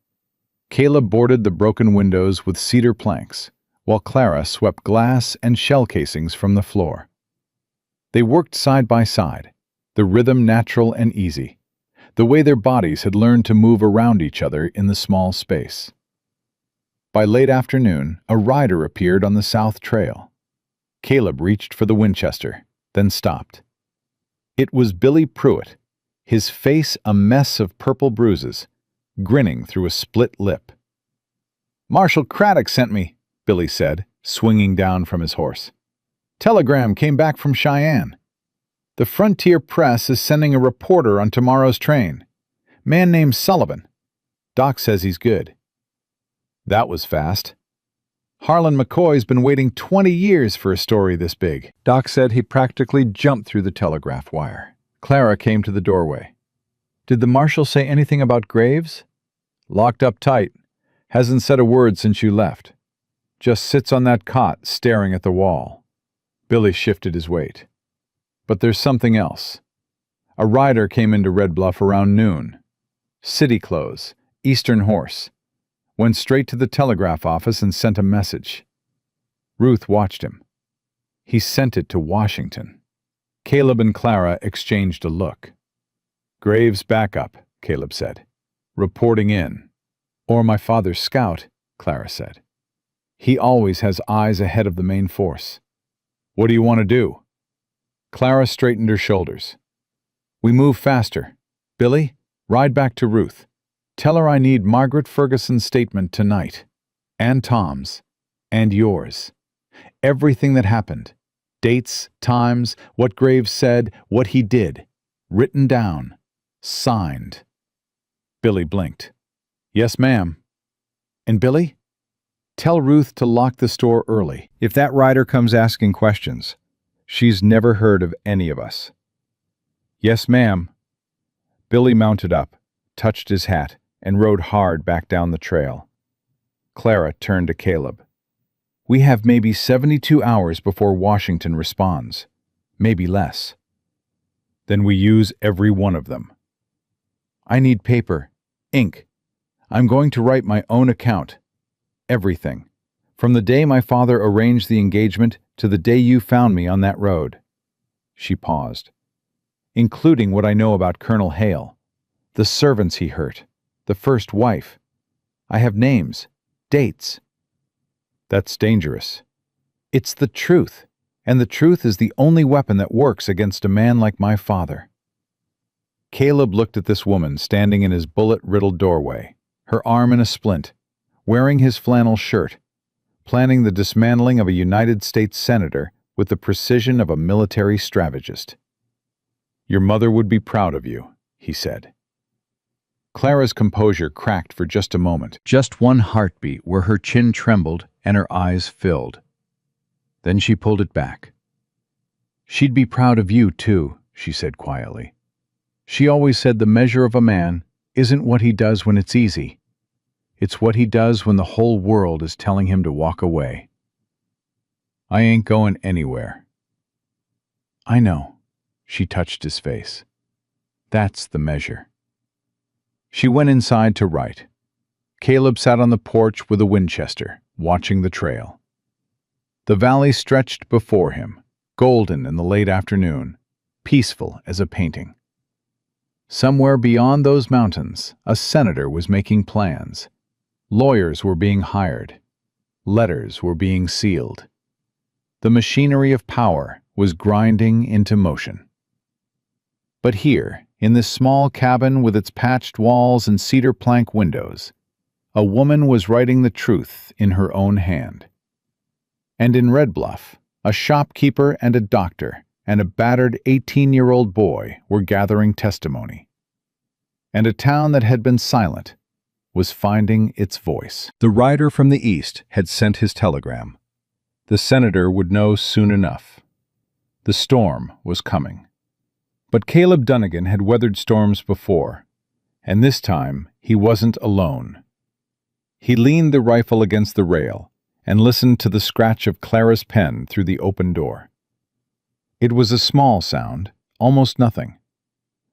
Speaker 1: Caleb boarded the broken windows with cedar planks, while Clara swept glass and shell casings from the floor. They worked side by side, the rhythm natural and easy, the way their bodies had learned to move around each other in the small space. By late afternoon, a rider appeared on the south trail. Caleb reached for the Winchester, then stopped. It was Billy Pruitt, his face a mess of purple bruises, grinning through a split lip. "Marshal Craddock sent me," Billy said, swinging down from his horse. "Telegram came back from Cheyenne. The Frontier Press is sending a reporter on tomorrow's train. Man named Sullivan. Doc says he's good." That was fast. Harlan McCoy's been waiting 20 years for a story this big.
Speaker 3: Doc said he practically jumped through the telegraph wire.
Speaker 1: Clara came to the doorway. "Did the marshal say anything about Graves?" "Locked up tight. Hasn't said a word since you left. Just sits on that cot staring at the wall." Billy shifted his weight. "But there's something else. A rider came into Red Bluff around noon. City clothes, Eastern horse. Went straight to the telegraph office and sent a message." Ruth watched him. "He sent it to Washington." Caleb and Clara exchanged a look. "Graves' backup," Caleb said. "Reporting in." "Or my father's scout," Clara said. "He always has eyes ahead of the main force." "What do you want to do?" Clara straightened her shoulders. "We move faster. Billy, ride back to Ruth. Tell her I need Margaret Ferguson's statement tonight. And Tom's. And yours. Everything that happened. Dates, times, what Graves said, what he did. Written down. Signed." Billy blinked. "Yes, ma'am." "And Billy? Tell Ruth to lock the store early. If that rider comes asking questions, she's never heard of any of us." "Yes, ma'am." Billy mounted up, touched his hat, and rode hard back down the trail. Clara turned to Caleb. "We have maybe 72 hours before Washington responds. Maybe less." "Then we use every one of them." "I need paper. Ink. I'm going to write my own account. Everything. From the day my father arranged the engagement to the day you found me on that road." She paused. "Including what I know about Colonel Hale. The servants he hurt. The first wife. I have names. Dates." "That's dangerous." "It's the truth. And the truth is the only weapon that works against a man like my father." Caleb looked at this woman standing in his bullet-riddled doorway, her arm in a splint, wearing his flannel shirt, planning the dismantling of a United States senator with the precision of a military strategist. "Your mother would be proud of you," he said. Clara's composure cracked for just a moment. Just one heartbeat where her chin trembled and her eyes filled. Then she pulled it back. "She'd be proud of you, too," she said quietly. "She always said the measure of a man isn't what he does when it's easy. It's what he does when the whole world is telling him to walk away." "I ain't going anywhere." "I know." She touched his face. "That's the measure." She went inside to write. Caleb sat on the porch with a Winchester, watching the trail. The valley stretched before him, golden in the late afternoon, peaceful as a painting. Somewhere beyond those mountains, a senator was making plans. Lawyers were being hired. Letters were being sealed. The machinery of power was grinding into motion. But here, in this small cabin with its patched walls and cedar plank windows, a woman was writing the truth in her own hand. And in Red Bluff, a shopkeeper and a doctor and a battered 18-year-old boy were gathering testimony. And a town that had been silent was finding its voice. The rider from the east had sent his telegram. The senator would know soon enough. The storm was coming. But Caleb Dunnigan had weathered storms before, and this time he wasn't alone. He leaned the rifle against the rail and listened to the scratch of Clara's pen through the open door. It was a small sound, almost nothing.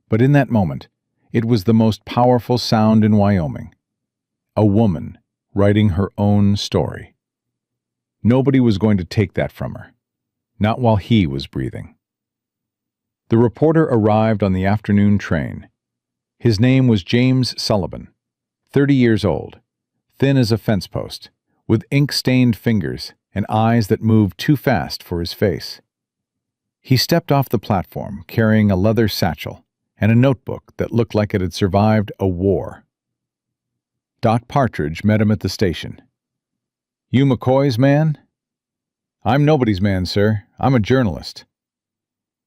Speaker 1: But in that moment, it was the most powerful sound in Wyoming. A woman writing her own story. Nobody was going to take that from her. Not while he was breathing. The reporter arrived on the afternoon train. His name was James Sullivan, 30 years old, thin as a fence post, with ink-stained fingers and eyes that moved too fast for his face. He stepped off the platform carrying a leather satchel and a notebook that looked like it had survived a war. Doc Partridge met him at the station. "You McCoy's man?" "I'm nobody's man, sir. I'm a journalist."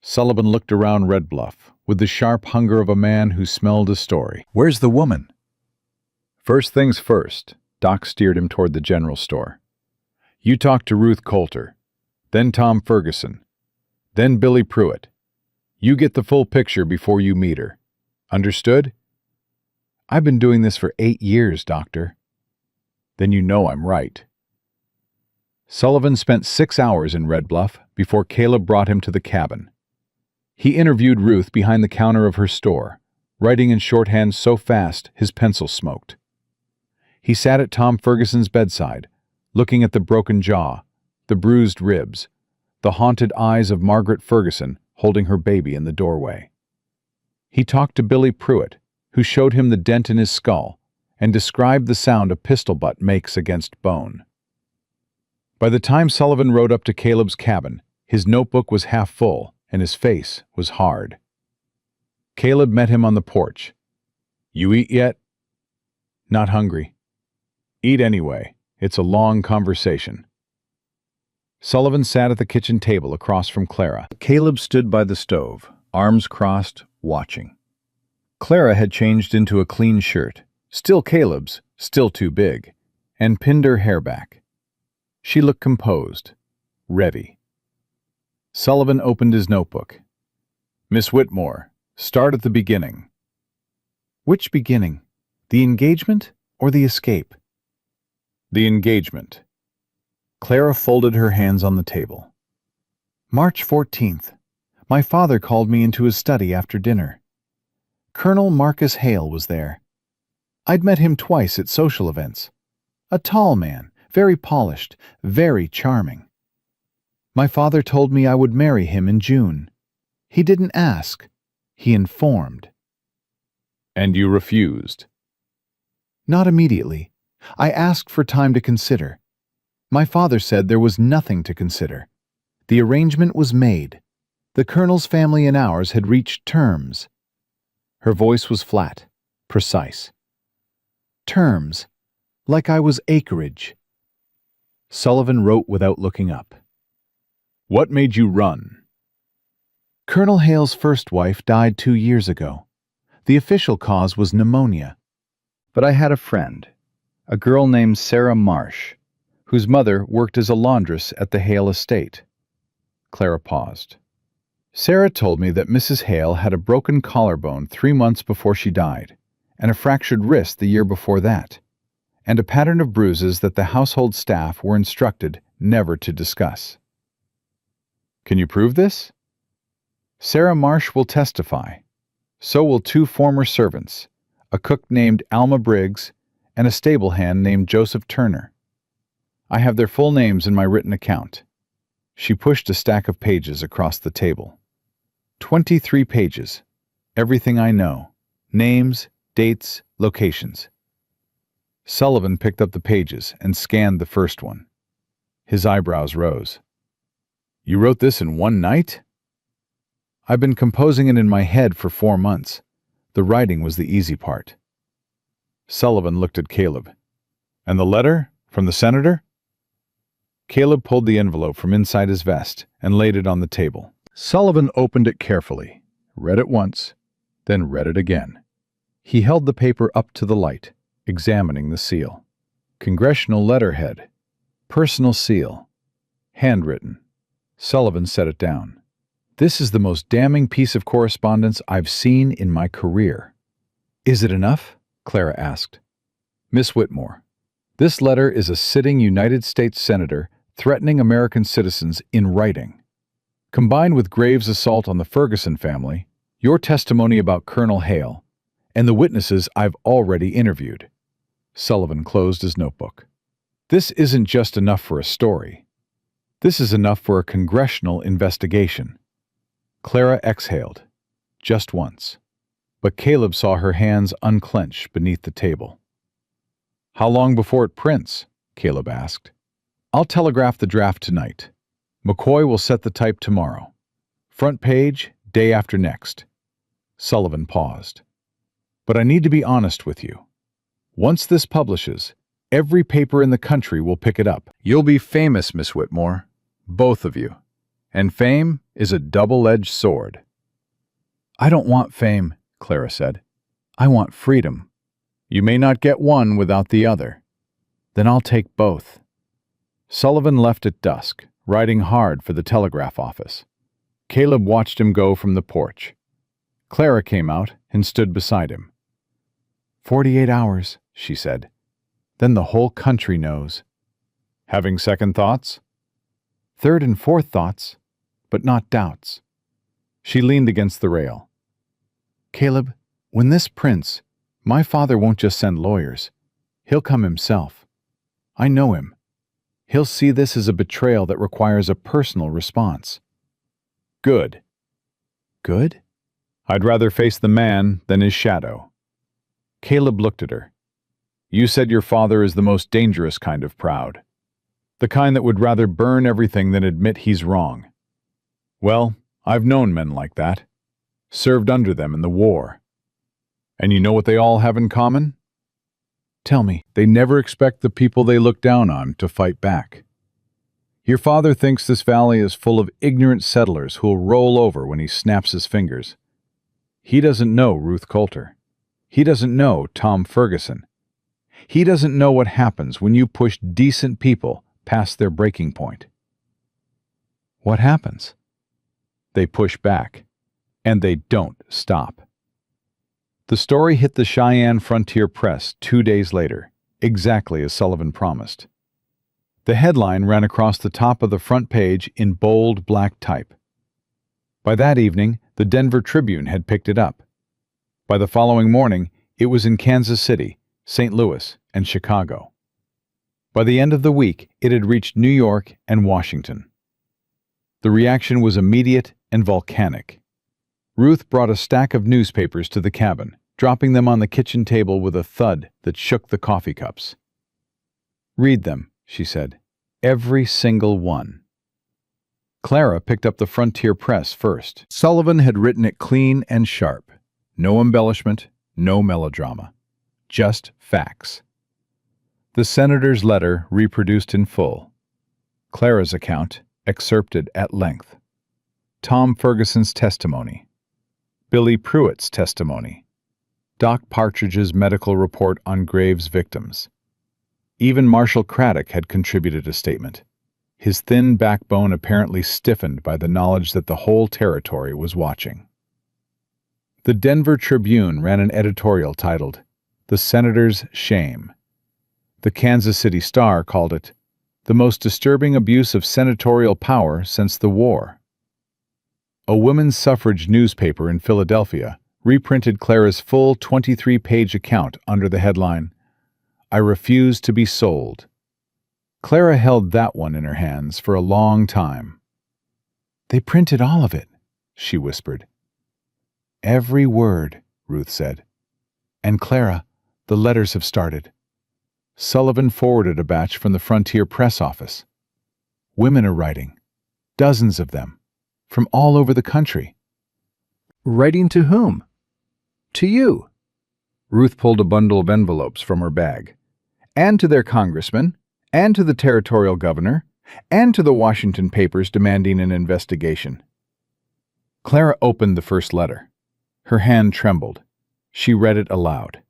Speaker 1: Sullivan looked around Red Bluff with the sharp hunger of a man who smelled a story.
Speaker 3: Where's the woman?
Speaker 1: First things first, Doc steered him toward the general store. You talk to Ruth Coulter, then Tom Ferguson, then Billy Pruitt. You get the full picture before you meet her. Understood?
Speaker 3: I've been doing this for 8 years, Doctor.
Speaker 1: Then you know I'm right. Sullivan spent 6 hours in Red Bluff before Caleb brought him to the cabin. He interviewed Ruth behind the counter of her store, writing in shorthand so fast his pencil smoked. He sat at Tom Ferguson's bedside, looking at the broken jaw, the bruised ribs, the haunted eyes of Margaret Ferguson holding her baby in the doorway. He talked to Billy Pruitt, who showed him the dent in his skull and described the sound a pistol butt makes against bone. By the time Sullivan rode up to Caleb's cabin, his notebook was half full and his face was hard. Caleb met him on the porch. "You eat yet?" "Not hungry." "Eat anyway. It's a long conversation." Sullivan sat at the kitchen table across from Clara. Caleb stood by the stove, arms crossed, watching. Clara had changed into a clean shirt, still Caleb's, still too big, and pinned her hair back. She looked composed, ready. Sullivan opened his notebook. "Miss Whitmore, start at the beginning."
Speaker 3: Which beginning? The engagement or the escape?
Speaker 1: The engagement. Clara folded her hands on the table.
Speaker 3: March 14th. My father called me into his study after dinner. Colonel Marcus Hale was there. I'd met him twice at social events. A tall man, very polished, very charming. My father told me I would marry him in June. He didn't ask. He informed.
Speaker 1: And you refused?
Speaker 3: Not immediately. I asked for time to consider. My father said there was nothing to consider. The arrangement was made. The colonel's family and ours had reached terms. Her voice was flat, precise. Terms, like I was acreage.
Speaker 1: Sullivan wrote without looking up. What made you run?
Speaker 3: Colonel Hale's first wife died 2 years ago. The official cause was pneumonia.
Speaker 1: But I had a friend, a girl named Sarah Marsh, whose mother worked as a laundress at the Hale estate. Clara paused. Sarah told me that Mrs. Hale had a broken collarbone 3 months before she died, and a fractured wrist the year before that, and a pattern of bruises that the household staff were instructed never to discuss. Can you prove this? Sarah Marsh will testify. So will 2 former servants, a cook named Alma Briggs and a stable hand named Joseph Turner. I have their full names in my written account. She pushed a stack of pages across the table. 23 pages. Everything I know. Names, dates, locations. Sullivan picked up the pages and scanned the first one. His eyebrows rose. You wrote this in one night? I've been composing it in my head for 4 months. The writing was the easy part. Sullivan looked at Caleb. And the letter from the senator? Caleb pulled the envelope from inside his vest and laid it on the table. Sullivan opened it carefully, read it once, then read it again. He held the paper up to the light, examining the seal. Congressional letterhead. Personal seal. Handwritten. Sullivan set it down. This is the most damning piece of correspondence I've seen in my career. Is it enough? Clara asked. Miss Whitmore, this letter is a sitting United States Senator threatening American citizens in writing. Combined with Graves' assault on the Ferguson family, your testimony about Colonel Hale, and the witnesses I've already interviewed. Sullivan closed his notebook. This isn't just enough for a story. This is enough for a congressional investigation. Clara exhaled, just once, but Caleb saw her hands unclench beneath the table. "How long before it prints?" Caleb asked. "I'll telegraph the draft tonight. McCoy will set the type tomorrow. Front page, day after next." Sullivan paused. "But I need to be honest with you. Once this publishes, every paper in the country will pick it up. You'll be famous, Miss Whitmore, both of you. And fame is a double-edged sword." "I don't want fame," Clara said. "I want freedom." "You may not get one without the other." "Then I'll take both." Sullivan left at dusk, riding hard for the telegraph office. Caleb watched him go from the porch. Clara came out and stood beside him. 48 hours, she said. Then the whole country knows. "Having second thoughts?" "Third and fourth thoughts, but not doubts." She leaned against the rail. "Caleb, when this prints, my father won't just send lawyers. He'll come himself. I know him. He'll see this as a betrayal that requires a personal response." "Good." "Good?" "I'd rather face the man than his shadow." Caleb looked at her. "You said your father is the most dangerous kind of proud. The kind that would rather burn everything than admit he's wrong. Well, I've known men like that. Served under them in the war. And you know what they all have in common? Tell me, they never expect the people they look down on to fight back. Your father thinks this valley is full of ignorant settlers who'll roll over when he snaps his fingers. He doesn't know Ruth Coulter. He doesn't know Tom Ferguson. He doesn't know what happens when you push decent people past their breaking point." "What happens?" "They push back, and they don't stop." The story hit the Cheyenne Frontier Press 2 days later, exactly as Sullivan promised. The headline ran across the top of the front page in bold black type. By that evening, the Denver Tribune had picked it up. By the following morning, it was in Kansas City, St. Louis, and Chicago. By the end of the week, it had reached New York and Washington. The reaction was immediate and volcanic. Ruth brought a stack of newspapers to the cabin, dropping them on the kitchen table with a thud that shook the coffee cups. "Read them," she said. "Every single one." Clara picked up the Frontier Press first. Sullivan had written it clean and sharp. No embellishment, no melodrama. Just facts. The senator's letter reproduced in full. Clara's account excerpted at length. Tom Ferguson's testimony. Billy Pruitt's testimony. Doc Partridge's medical report on Graves' victims. Even Marshall Craddock had contributed a statement, his thin backbone apparently stiffened by the knowledge that the whole territory was watching. The Denver Tribune ran an editorial titled, "The Senator's Shame." The Kansas City Star called it, "The most disturbing abuse of senatorial power since the war." A women's suffrage newspaper in Philadelphia reprinted Clara's full 23-page account under the headline, "I refuse to be sold." Clara held that one in her hands for a long time. "They printed all of it," she whispered. "Every word," Ruth said. "And Clara, the letters have started." Sullivan forwarded a batch from the Frontier Press office. "Women are writing. Dozens of them. From all over the country." "Writing to whom?" "To you." Ruth pulled a bundle of envelopes from her bag. "And to their congressman, and to the territorial governor, and to the Washington papers demanding an investigation." Clara opened the first letter. Her hand trembled. She read it aloud.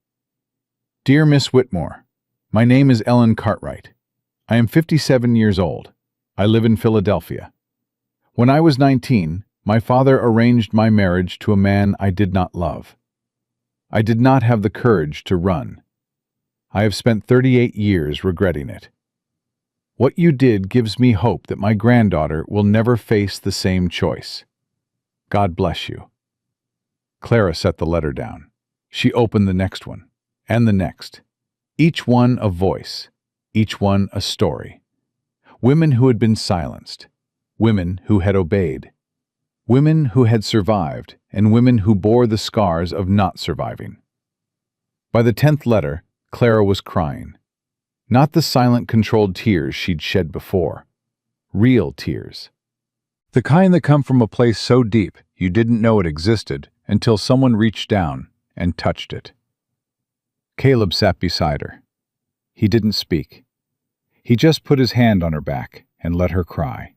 Speaker 1: "Dear Miss Whitmore, my name is Ellen Cartwright. I am 57 years old. I live in Philadelphia. When I was 19, my father arranged my marriage to a man I did not love. I did not have the courage to run. I have spent 38 years regretting it. What you did gives me hope that my granddaughter will never face the same choice. God bless you." Clara set the letter down. She opened the next one, and the next. Each one a voice, each one a story. Women who had been silenced. Women who had obeyed. Women who had survived, and women who bore the scars of not surviving. By the 10th letter, Clara was crying. Not the silent, controlled tears she'd shed before. Real tears.
Speaker 3: The kind that come from a place so deep you didn't know it existed until someone reached down and touched it. Caleb sat beside her. He didn't speak. He just put his hand on her back and let her cry.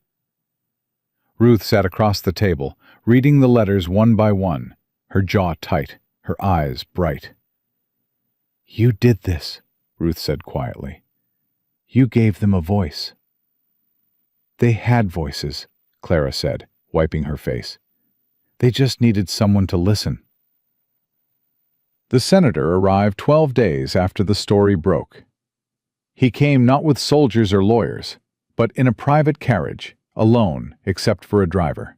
Speaker 3: Ruth sat across the table, reading the letters one by one, her jaw tight, her eyes bright.
Speaker 2: "You did this," Ruth said quietly. "You gave them a voice."
Speaker 1: "They had voices," Clara said, wiping her face. "They just needed someone to listen." The senator arrived 12 days after the story broke. He came not with soldiers or lawyers, but in a private carriage, alone except for a driver.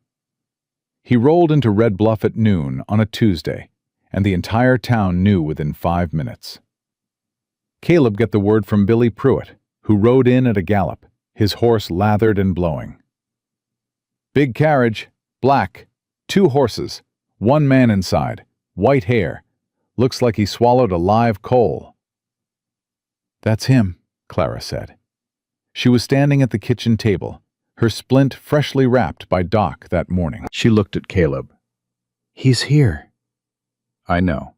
Speaker 1: He rolled into Red Bluff at noon on a Tuesday, and the entire town knew within 5 minutes. Caleb got the word from Billy Pruitt, who rode in at a gallop, his horse lathered and blowing. "Big carriage, black, 2 horses, 1 man inside, white hair. Looks like he swallowed a live coal." "That's him," Clara said. She was standing at the kitchen table, her splint freshly wrapped by Doc that morning. She looked at Caleb.
Speaker 2: "He's here."
Speaker 1: "I know.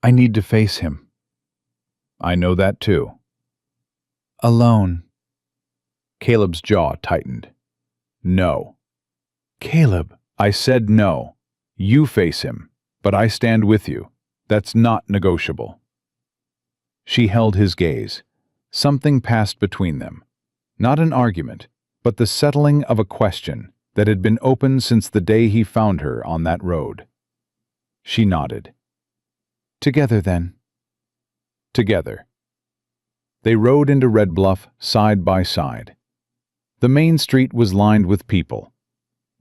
Speaker 1: I need to face him." "I know that too."
Speaker 2: "Alone."
Speaker 1: Caleb's jaw tightened. "No."
Speaker 2: "Caleb."
Speaker 1: "I said no. You face him, but I stand with you. That's not negotiable." She held his gaze. Something passed between them. Not an argument, but the settling of a question that had been open since the day he found her on that road. She nodded.
Speaker 2: "Together, then."
Speaker 1: Together. They rode into Red Bluff side by side. The main street was lined with people.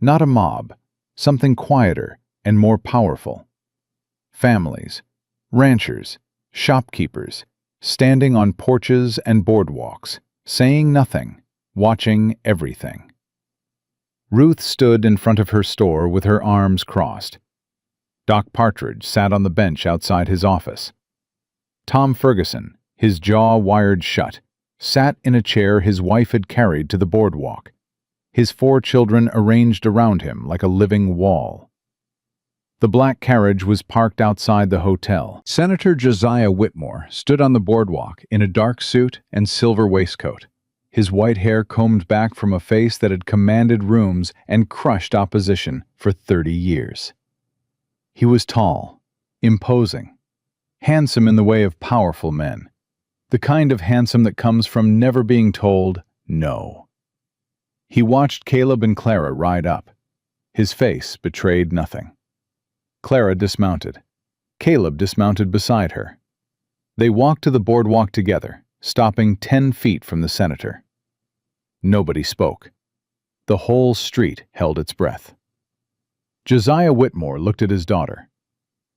Speaker 1: Not a mob, something quieter and more powerful. Families, ranchers, shopkeepers, standing on porches and boardwalks, saying nothing, watching everything. Ruth stood in front of her store with her arms crossed. Doc Partridge sat on the bench outside his office. Tom Ferguson, his jaw wired shut, sat in a chair his wife had carried to the boardwalk, his 4 children arranged around him like a living wall. The black carriage was parked outside the hotel. Senator Josiah Whitmore stood on the boardwalk in a dark suit and silver waistcoat, his white hair combed back from a face that had commanded rooms and crushed opposition for 30 years. He was tall, imposing, handsome in the way of powerful men, the kind of handsome that comes from never being told no. He watched Caleb and Clara ride up. His face betrayed nothing. Clara dismounted. Caleb dismounted beside her. They walked to the boardwalk together, stopping 10 feet from the senator. Nobody spoke. The whole street held its breath. Josiah Whitmore looked at his daughter.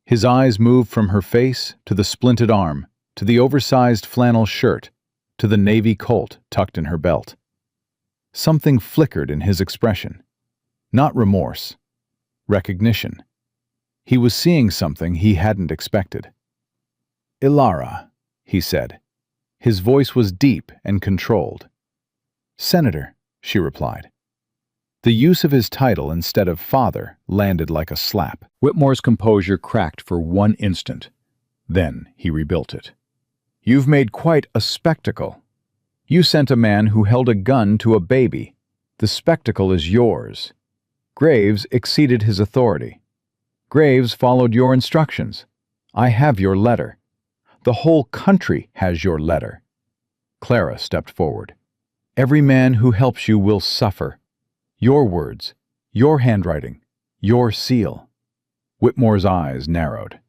Speaker 1: His eyes moved from her face to the splinted arm, to the oversized flannel shirt, to the navy colt tucked in her belt. Something flickered in his expression. Not remorse. Recognition. He was seeing something he hadn't expected. "Ilara," he said. His voice was deep and controlled. "Senator," she replied. The use of his title instead of father landed like a slap. Whitmore's composure cracked for 1 instant. Then he rebuilt it. "You've made quite a spectacle. You sent a man who held a gun to a baby. The spectacle is yours. Graves exceeded his authority. Graves followed your instructions. I have your letter. The whole country has your letter." Clara stepped forward. "Every man who helps you will suffer. Your words, your handwriting, your seal." Whitmore's eyes narrowed.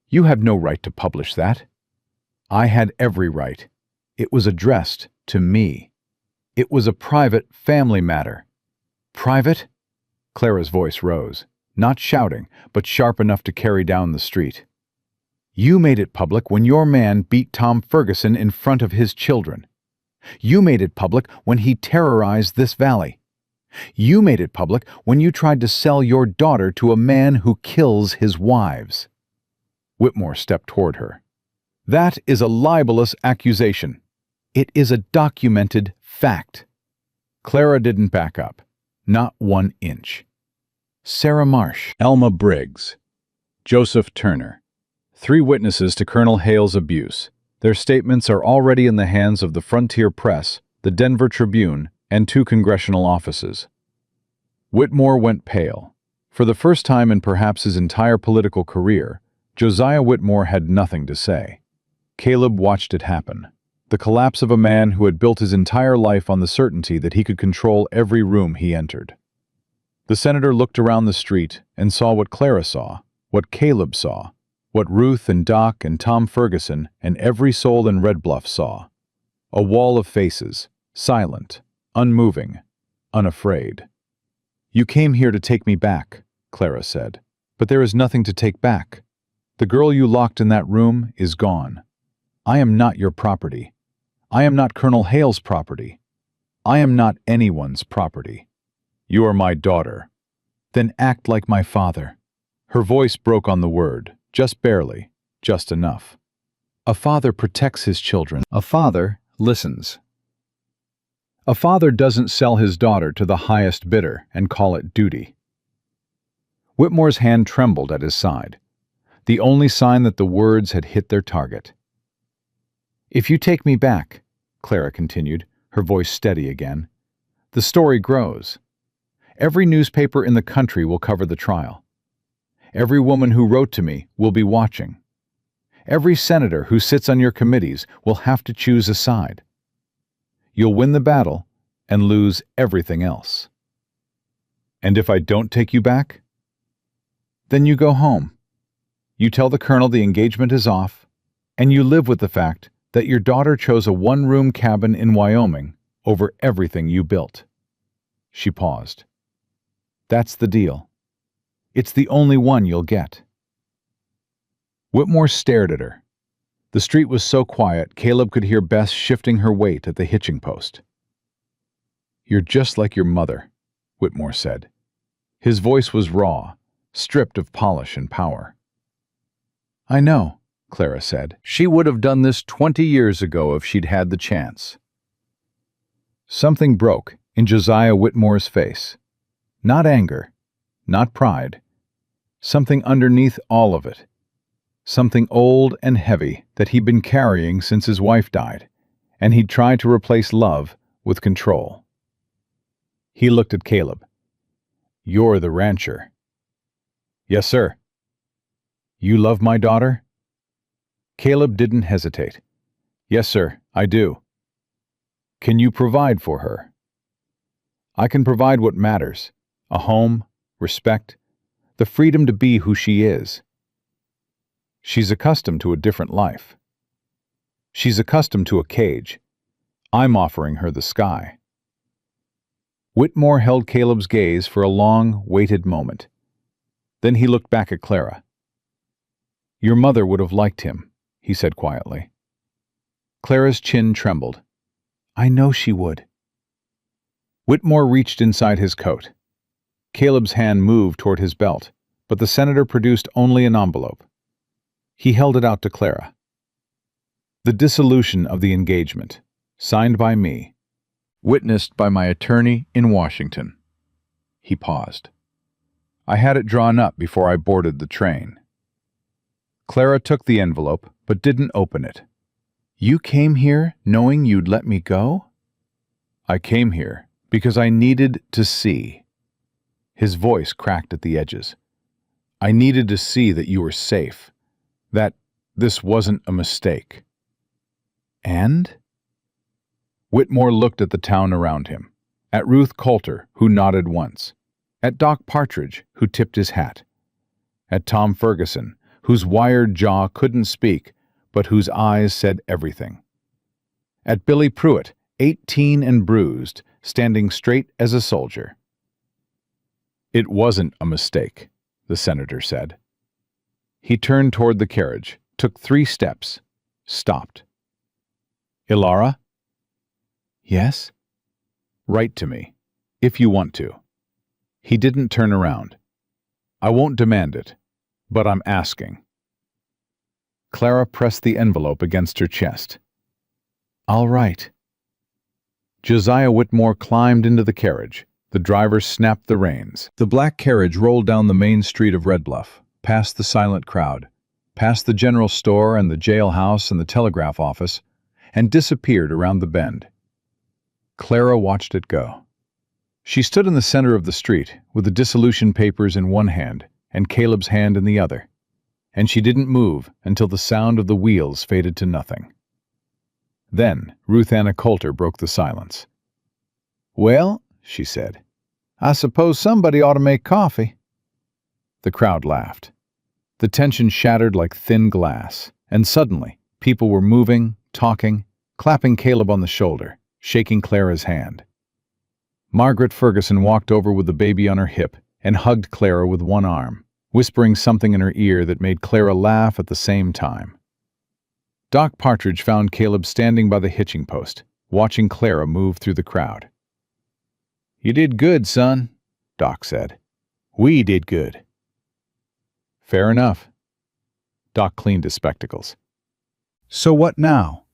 Speaker 1: "You have no right to publish that." "I had every right. It was addressed to me. It was a private family matter." "Private?" Clara's voice rose, not shouting, but sharp enough to carry down the street. "You made it public when your man beat Tom Ferguson in front of his children.
Speaker 2: You made it public when he terrorized this valley. You made it public when you tried to sell your daughter to a man who kills his wives." Whitmore stepped toward her. "That is a libelous accusation. It is a documented fact." Clara didn't back up. Not 1 inch. Sarah Marsh,
Speaker 1: Elma Briggs, Joseph Turner. 3 witnesses to Colonel Hale's abuse. Their statements are already in the hands of the Frontier Press, the Denver Tribune, and 2 congressional offices. Whitmore went pale. For the first time in perhaps his entire political career, Josiah Whitmore had nothing to say. Caleb watched it happen. The collapse of a man who had built his entire life on the certainty that he could control every room he entered. The senator looked around the street and saw what Clara saw, what Caleb saw, what Ruth and Doc and Tom Ferguson and every soul in Red Bluff saw. A wall of faces, silent, unmoving, unafraid. "You came here to take me back," Clara said, "but there is nothing to take back. The girl you locked in that room is gone. I am not your property. I am not Colonel Hale's property. I am not anyone's property. You are my daughter. Then act like my father." Her voice broke on the word, just barely, just enough. A father protects his children. A father listens. A father doesn't sell his daughter to the highest bidder and call it duty. Whitmore's hand trembled at his side, the only sign that the words had hit their target. "If you take me back," Clara continued, her voice steady again, "the story grows. Every newspaper in the country will cover the trial. Every woman who wrote to me will be watching. Every senator who sits on your committees will have to choose a side. You'll win the battle and lose everything else. And if I don't take you back? Then you go home. You tell the colonel the engagement is off, and you live with the fact that your daughter chose a 1-room cabin in Wyoming over everything you built." She paused. "That's the deal. It's the only one you'll get." Whitmore stared at her. The street was so quiet, Caleb could hear Bess shifting her weight at the hitching post. "You're just like your mother," Whitmore said. His voice was raw, stripped of polish and power. "I know," Clara said. "She would have done this 20 years ago if she'd had the chance." Something broke in Josiah Whitmore's face. Not anger, not pride. Something underneath all of it. Something old and heavy that he'd been carrying since his wife died, and he'd tried to replace love with control. He looked at Caleb. "You're the rancher." "Yes, sir." "You love my daughter?" Caleb didn't hesitate. "Yes, sir, I do." "Can you provide for her?" "I can provide what matters: a home, respect, the freedom to be who she is. She's accustomed to a different life. She's accustomed to a cage. I'm offering her the sky." Whitmore held Caleb's gaze for a long, weighted moment. Then he looked back at Clara. "Your mother would have liked him," he said quietly. Clara's chin trembled. "I know she would." Whitmore reached inside his coat. Caleb's hand moved toward his belt, but the senator produced only an envelope. He held it out to Clara. "The dissolution of the engagement, signed by me, witnessed by my attorney in Washington." He paused. "I had it drawn up before I boarded the train." Clara took the envelope, but didn't open it. "You came here knowing you'd let me go?" "I came here because I needed to see." His voice cracked at the edges. "I needed to see that you were safe, that this wasn't a mistake." "And?" Whitmore looked at the town around him, at Ruth Coulter, who nodded once, at Doc Partridge, who tipped his hat, at Tom Ferguson, whose wired jaw couldn't speak, but whose eyes said everything, at Billy Pruitt, 18 and bruised, standing straight as a soldier. "It wasn't a mistake," the senator said. He turned toward the carriage, took 3 steps, stopped. "Ilara?"
Speaker 2: Yes?
Speaker 1: Write to me, if you want to. He didn't turn around. I won't demand it, but I'm asking. Clara pressed the envelope against her chest.
Speaker 2: All right.
Speaker 1: Josiah Whitmore climbed into the carriage. The driver snapped the reins. The black carriage rolled down the main street of Red Bluff, past the silent crowd, past the general store and the jailhouse and the telegraph office, and disappeared around the bend. Clara watched it go. She stood in the center of the street, with the dissolution papers in one hand and Caleb's hand in the other, and she didn't move until the sound of the wheels faded to nothing. Then Ruth Anna Coulter broke the silence.
Speaker 2: Well, she said, I suppose somebody ought to make coffee.
Speaker 1: The crowd laughed. The tension shattered like thin glass, and suddenly people were moving, talking, clapping Caleb on the shoulder, shaking Clara's hand. Margaret Ferguson walked over with the baby on her hip and hugged Clara with one arm, whispering something in her ear that made Clara laugh at the same time. Doc Partridge found Caleb standing by the hitching post, watching Clara move through the crowd.
Speaker 2: You did good, son, Doc said. We did good.
Speaker 1: Fair enough. Doc cleaned his spectacles.
Speaker 3: So what now?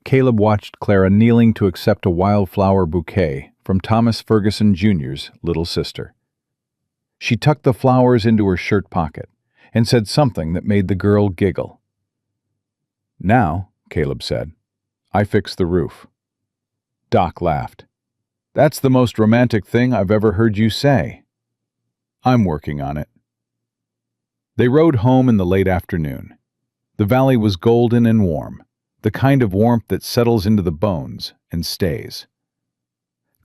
Speaker 3: Caleb watched Clara kneeling to accept a wildflower bouquet from Thomas Ferguson Jr.'s little sister. She tucked the flowers into her shirt pocket and said something that made the girl giggle.
Speaker 1: Now, Caleb said, I fixed the roof. Doc laughed. That's the most romantic thing I've ever heard you say. I'm working on it. They rode home in the late afternoon. The valley was golden and warm, the kind of warmth that settles into the bones and stays.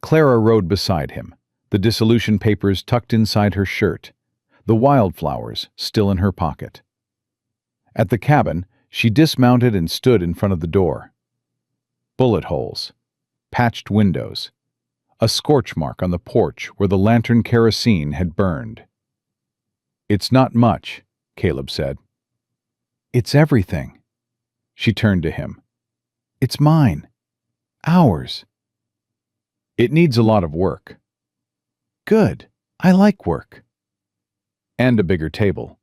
Speaker 1: Clara rode beside him, the dissolution papers tucked inside her shirt, the wildflowers still in her pocket. At the cabin, she dismounted and stood in front of the door. Bullet holes, patched windows, a scorch mark on the porch where the lantern kerosene had burned. It's not much, Caleb said.
Speaker 2: It's everything.
Speaker 1: She turned to him.
Speaker 2: It's mine. Ours.
Speaker 1: It needs a lot of work.
Speaker 2: Good. I like work.
Speaker 1: And a bigger table.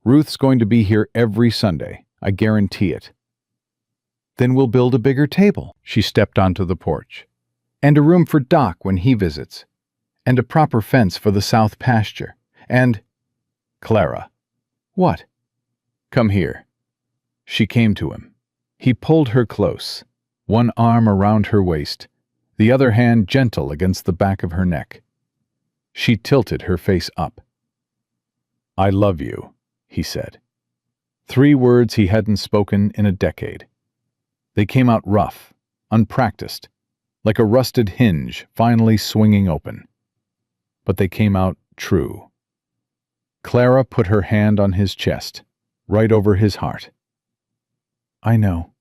Speaker 1: Ruth's going to be here every Sunday. I guarantee it.
Speaker 2: Then we'll build a bigger table.
Speaker 1: She stepped onto the porch. And a room for Doc when he visits. And a proper fence for the south pasture. And... Clara.
Speaker 2: What?
Speaker 1: Come here. She came to him. He pulled her close, one arm around her waist, the other hand gentle against the back of her neck. She tilted her face up. I love you, he said. 3 words he hadn't spoken in a decade. They came out rough, unpracticed, like a rusted hinge finally swinging open. But they came out true. Clara put her hand on his chest, right over his heart. I know.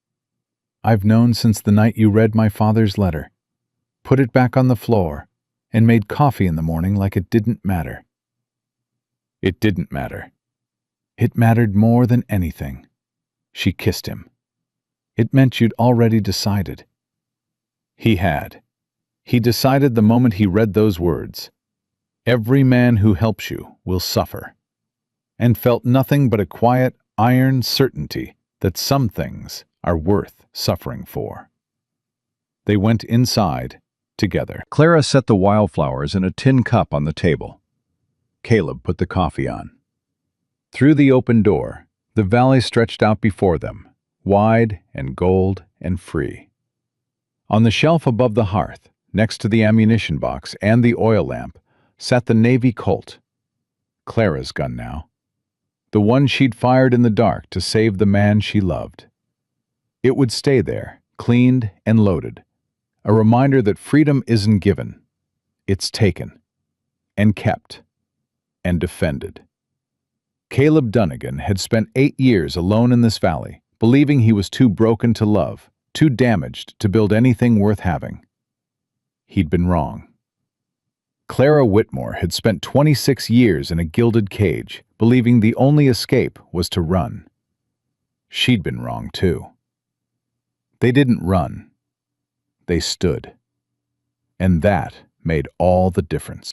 Speaker 1: I've known since the night you read my father's letter, put it back on the floor, and made coffee in the morning like it didn't matter. It didn't matter. It mattered more than anything. She kissed him. It meant you'd already decided. He had. He decided the moment he read those words. Every man who helps you will suffer. And felt nothing but a quiet, iron certainty that some things are worth suffering for. They went inside together.
Speaker 3: Clara set the wildflowers in a tin cup on the table. Caleb put the coffee on. Through the open door, the valley stretched out before them, wide and gold and free. On the shelf above the hearth, next to the ammunition box and the oil lamp, sat the Navy Colt. Clara's gun now. The one she'd fired in the dark to save the man she loved. It would stay there, cleaned and loaded, a reminder that freedom isn't given. It's taken, and kept, and defended. Caleb Dunnigan had spent 8 years alone in this valley, believing he was too broken to love, too damaged to build anything worth having. He'd been wrong. Clara Whitmore had spent 26 years in a gilded cage, believing the only escape was to run. She'd been wrong, too. They didn't run.
Speaker 2: they stood. And that made all the difference.